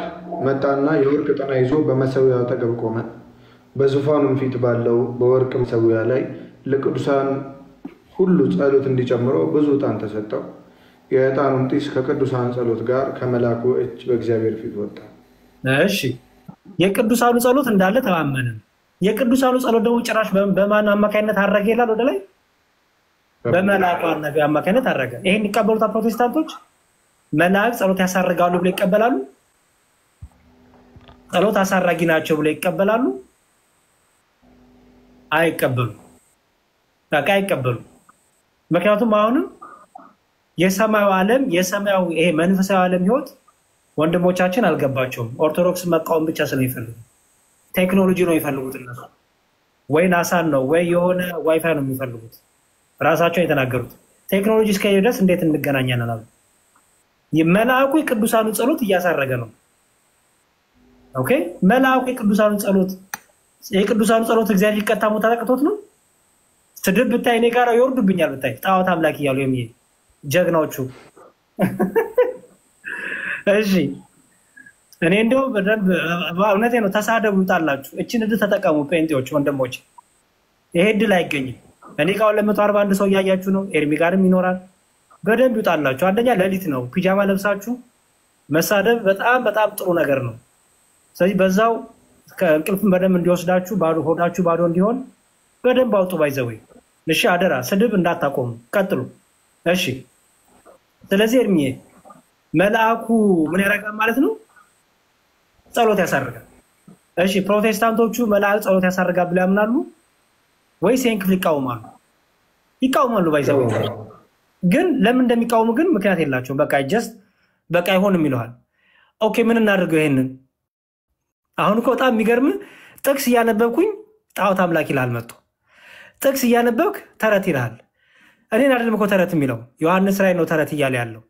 መጣና የወርቅ ዕጣን ይዞ በመሠዊያው አጠገብ ቆመ። በዙፋኑም ፊት ባለው በወርቅ መሠዊያ ላይ ለቅዱሳን ሁሉ ጸሎት እንዲጨምረው ብዙ ዕጣን ተሰጠው። የዕጣኑም ጢስ ከቅዱሳን ጸሎት ጋር ከመልአኩ እጅ በእግዚአብሔር ፊት ወጣ። እሺ የቅዱሳኑ ጸሎት እንዳለ ተማመንን። የቅዱሳኑ ጸሎት ደግሞ ጭራሽ በማን አማካይነት አረገ ይላል? ወደ ላይ በመላእክት አማካይነት አረገ። ይሄን ይቀበሉታ ፕሮቴስታንቶች? መላእክት ጸሎት ያሳርጋሉ ብለው ይቀበላሉ? ጸሎት አሳራጊ ናቸው ብለው ይቀበላሉ? አይቀበሉ። በቃ አይቀበሉ። ምክንያቱም አሁንም የሰማዩ ዓለም የሰማዩ ይሄ መንፈሳዊ ዓለም ህይወት ወንድሞቻችን አልገባቸውም። ኦርቶዶክስ መቃወም ብቻ ስለሚፈልጉ ቴክኖሎጂ ነው የሚፈልጉት እነሱ። ወይ ናሳን ነው ወይ የሆነ ዋይፋይ ነው የሚፈልጉት። ራሳቸው የተናገሩት ቴክኖሎጂ እስከ ድረስ እንዴት እንገናኛለን አሉ። መልአኩ የቅዱሳኑ ጸሎት እያሳረገ ነው። ኦኬ መልአኩ የቅዱሳኑ ጸሎት እግዚአብሔር ሊቀጣ ሞት አቅቶት ነው። ስድብ ብታይ እኔ ጋር ይወርዱብኛል ብታይ ጣዖት አምላክ እያሉ የሚል ጀግናዎቹ። እሺ እኔ እንደው በደንብ እውነቴ ነው። ተሳደቡ ይጣላችሁ። እችን እድል ተጠቀሙ ጴንጤዎች ወንድሞች። ይሄ እድል አይገኝም። እኔ ጋር 241 ሰው እያያችሁ ነው። ኤርሚ ጋርም ይኖራል። በደንብ ይጣላችሁ። አንደኛ ሌሊት ነው ፒጃማ ለብሳችሁ መሳደብ በጣም በጣም ጥሩ ነገር ነው። ስለዚህ በዛው ከእንቅልፍም በደንብ እንዲወስዳችሁ ሆዳችሁ ባዶ እንዲሆን በደንብ አውጡ። ባይዘወይ እሺ አደራ ስድብ እንዳታቆሙ ቀጥሉ። እሺ ስለዚህ ኤርሚዬ መልአኩ ምን ያደርጋል ማለት ነው? ጸሎት ያሳርጋል። እሺ ፕሮቴስታንቶቹ መልአክ ጸሎት ያሳርጋል ብለው ያምናሉ ወይስ ይሄን ክፍል ይቃወማሉ? ይቃወማሉ። ባይዘወይ ግን ለምን እንደሚቃወሙ ግን ምክንያት የላቸውም። በቃ ጀስት በቃ አይሆንም ይለዋል። ኦኬ ምን እናድርገው ይሄንን? አሁን እኮ በጣም የሚገርም ጥቅስ እያነበብኩኝ ጣዖት አምላክ ይላል መጥቶ ጥቅስ እያነበብክ ተረት ይላል። እኔን አይደለም እኮ ተረት የሚለው ዮሐንስ ላይ ነው ተረት እያለ ያለው።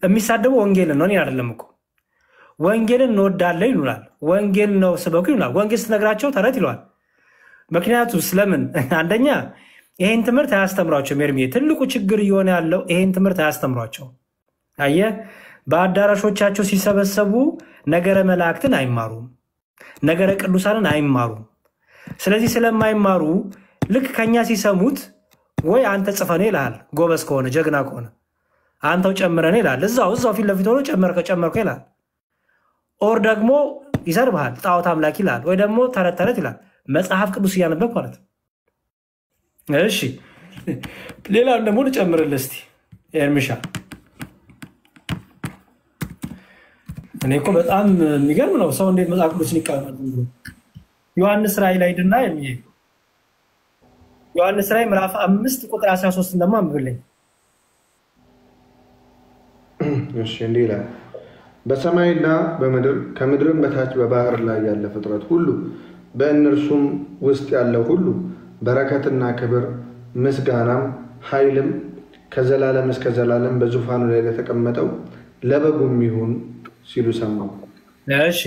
የሚሳደቡ ወንጌልን ነው፣ እኔን አይደለም እኮ። ወንጌልን እንወዳለን ይሉናል። ወንጌል ነው ስበኩ ይሉናል። ወንጌል ስትነግራቸው ተረት ይለዋል። ምክንያቱ ስለምን? አንደኛ ይሄን ትምህርት አያስተምሯቸውም። ኤርሚዬ ትልቁ ችግር እየሆነ ያለው ይሄን ትምህርት አያስተምሯቸው። አየህ በአዳራሾቻቸው ሲሰበሰቡ ነገረ መላእክትን አይማሩም፣ ነገረ ቅዱሳንን አይማሩም። ስለዚህ ስለማይማሩ ልክ ከኛ ሲሰሙት ወይ አንተ ጽፈኔ ይልሃል፣ ጎበዝ ከሆነ ጀግና ከሆነ አንተው ጨምረኔ ይልሃል። እዛው ፊት ለፊት ሆኖ ጨመርከው ይልሃል። ኦር ደግሞ ይሰርብሃል፣ ጣዖት አምላክ ይልሃል፣ ወይ ደግሞ ተረት ይልሃል። መጽሐፍ ቅዱስ እያነበብክ ማለት ነው። እሺ ሌላውን ደግሞ ልጨምርልህ እስቲ ኤርሚሻ። እኔ እኮ በጣም የሚገርም ነው ሰው እንዴት መጽሐፍ ቅዱስን ይቃወማል። ዮሐንስ ራእይ ላይ ድና ዮሐንስ ራእይ ምዕራፍ 5 ቁጥር 13 ደግሞ አንብብልኝ። እሺ እንዲህ ይላል፣ በሰማይና በምድር ከምድርም በታች በባህር ላይ ያለ ፍጥረት ሁሉ በእነርሱም ውስጥ ያለው ሁሉ በረከትና ክብር ምስጋናም ኃይልም ከዘላለም እስከ ዘላለም በዙፋኑ ላይ ለተቀመጠው ለበጉም ይሁን ሲሉ ሰማሁ። እሺ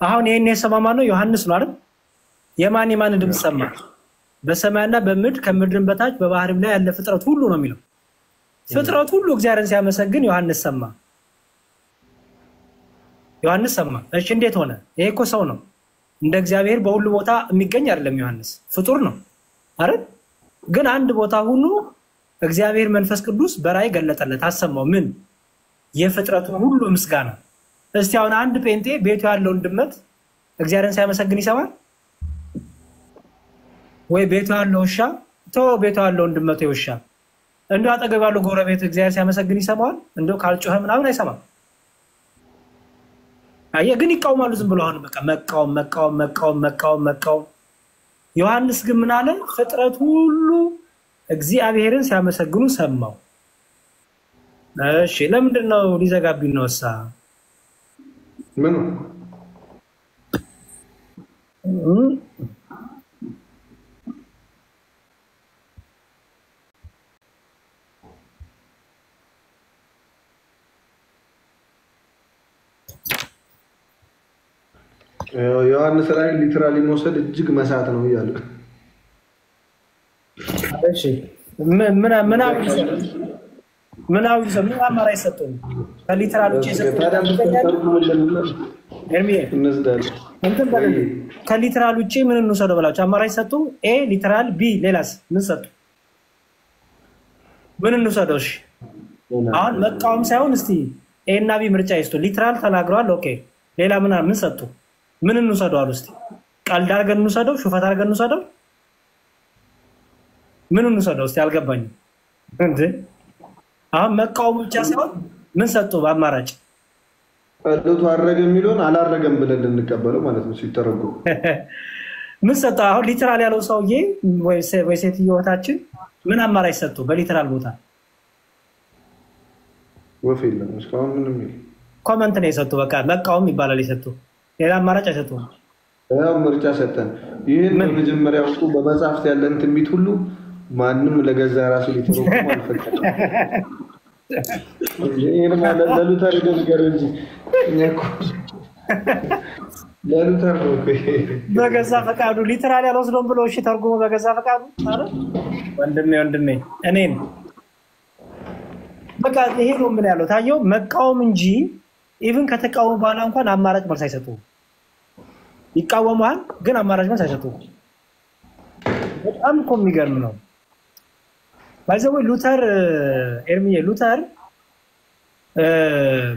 አሁን ይሄን የሰማ ማን ነው? ዮሐንስ ነው አይደል? የማን ድምፅ ሰማ? በሰማይና በምድር ከምድርም በታች በባህርም ላይ ያለ ፍጥረት ሁሉ ነው የሚለው። ፍጥረት ሁሉ እግዚአብሔርን ሲያመሰግን ዮሐንስ ሰማ። እሺ እንዴት ሆነ? ይሄ እኮ ሰው ነው። እንደ እግዚአብሔር በሁሉ ቦታ የሚገኝ አይደለም። ዮሐንስ ፍጡር ነው አይደል? ግን አንድ ቦታ ሁሉ እግዚአብሔር መንፈስ ቅዱስ በራእይ ገለጠለት፣ አሰማው። ምን? የፍጥረቱን ሁሉ ምስጋና። እስቲ አሁን አንድ ጴንጤ ቤቱ ያለውን ድመት እግዚአብሔርን ሲያመሰግን ይሰማል ወይ? ቤቱ ያለው ውሻ ቤቱ ያለውን ድመት ውሻ እንደው አጠገብ ያለው ጎረቤት እግዚአብሔር ሲያመሰግን ይሰማዋል? እንደው ካልጮኸ ምናምን አይሰማም። አየህ ግን ይቃወማሉ ዝም ብሎ። አሁን በቃ መቃወም። ዮሐንስ ግን ምን አለ? ፍጥረት ሁሉ እግዚአብሔርን ሲያመሰግኑ ሰማው። እሺ ለምንድን ነው ሊዘጋብኝ ነው? ምን ዮሐንስ ራእይ ሊትራሊ መውሰድ እጅግ መሳት ነው እያለ እሺ ምን አማራጭ ሰጠኝ? ከሊትራል ውጭ ከሊትራል ውጭ ምን እንውሰደው ብላችሁ አማራጭ ሰጡ። ኤ ሊትራል፣ ቢ ሌላስ ምን ሰጡ? ምን እንውሰደው? እሺ አሁን መቃወም ሳይሆን እስቲ ኤ እና ቢ ምርጫ ይስጡ። ሊትራል ተናግረዋል። ኦኬ ሌላ ምን ሰጡ? ምን እንውሰደው አሉ። እስቲ ቀልድ አድርገን እንውሰደው? ሹፈት አድርገን እንውሰደው? ምን እንውሰደው? እስቲ አልገባኝም እንዴ። አሁን መቃወም ብቻ ሳይሆን ምን ሰጡ በአማራጭ? ጸሎቱ አረገ የሚለውን አላረገም ብለን ልንቀበለው ማለት ነው ሲተረጎም። ምን ሰጡ? አሁን ሊትራል ያለው ሰውዬ ወይ ሴትዮታችን ምን አማራጭ ሰጡ? በሊትራል ቦታ ወፍ የለም እስካሁን ምንም የለም። ኮመንት ነው የሰጡ። በቃ መቃወም ይባላል የሰጡ። ሌላ አማራጭ አይሰጡም። ያው ምርጫ ሰጠን። ይህን በመጀመሪያ ወጡ በመጽሐፍት ያለን ትንቢት ሁሉ ማንም ለገዛ ራሱ ሊተረጎም አልፈቀደም። ይሄን ማለት ለሉተር ነገር እንጂ እኛ እኮ ለሉተር ነው በገዛ ፈቃዱ ሊትራል ያልወስዶም ብሎ እሺ ተርጉሞ በገዛ ፈቃዱ አረ ወንድሜ እኔን በቃ ይሄ ነው ምን ያለው ታየው መቃወም እንጂ ኢቭን ከተቃወሙ በኋላ እንኳን አማራጭ መልስ አይሰጡም። ይቃወማል ግን አማራጭ መልስ አይሰጡም። በጣም እኮ የሚገርም ነው። ባይዘው ሉተር ኤርሚዬ ሉተር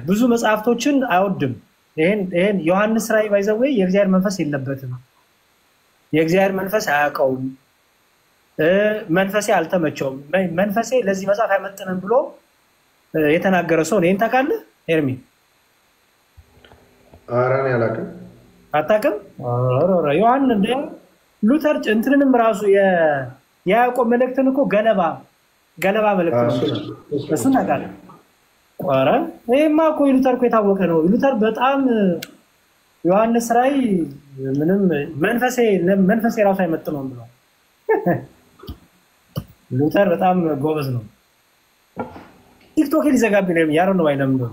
ብዙ መጽሐፍቶችን አይወድም። ይሄን ዮሐንስ ራእይ ባይዘው የእግዚአብሔር መንፈስ የለበትም። የእግዚአብሔር መንፈስ አያውቀውም። መንፈሴ አልተመቸውም። መንፈሴ ለዚህ መጽሐፍ አይመጥንም ብሎ የተናገረ ሰው ነው። ይሄን ታውቃለህ ኤርሚ? አራን ያላቀም አታውቅም? ዮሐንስ እንደ ሉተር እንትንንም ራሱ የያዕቆብ መልእክትን እኮ ገለባ መልእክት ነው። እሱን ታውቃለህ? ኧረ ይሄማ እኮ ሉተር እኮ የታወቀ ነው። ሉተር በጣም ዮሐንስ ራእይ ምንም መንፈሴ ራሱ አይመጥነውም ብሎ ሉተር በጣም ጎበዝ ነው። ቲክቶክ ሊዘጋብኝ ነው ያለው ነው አይደለም ነው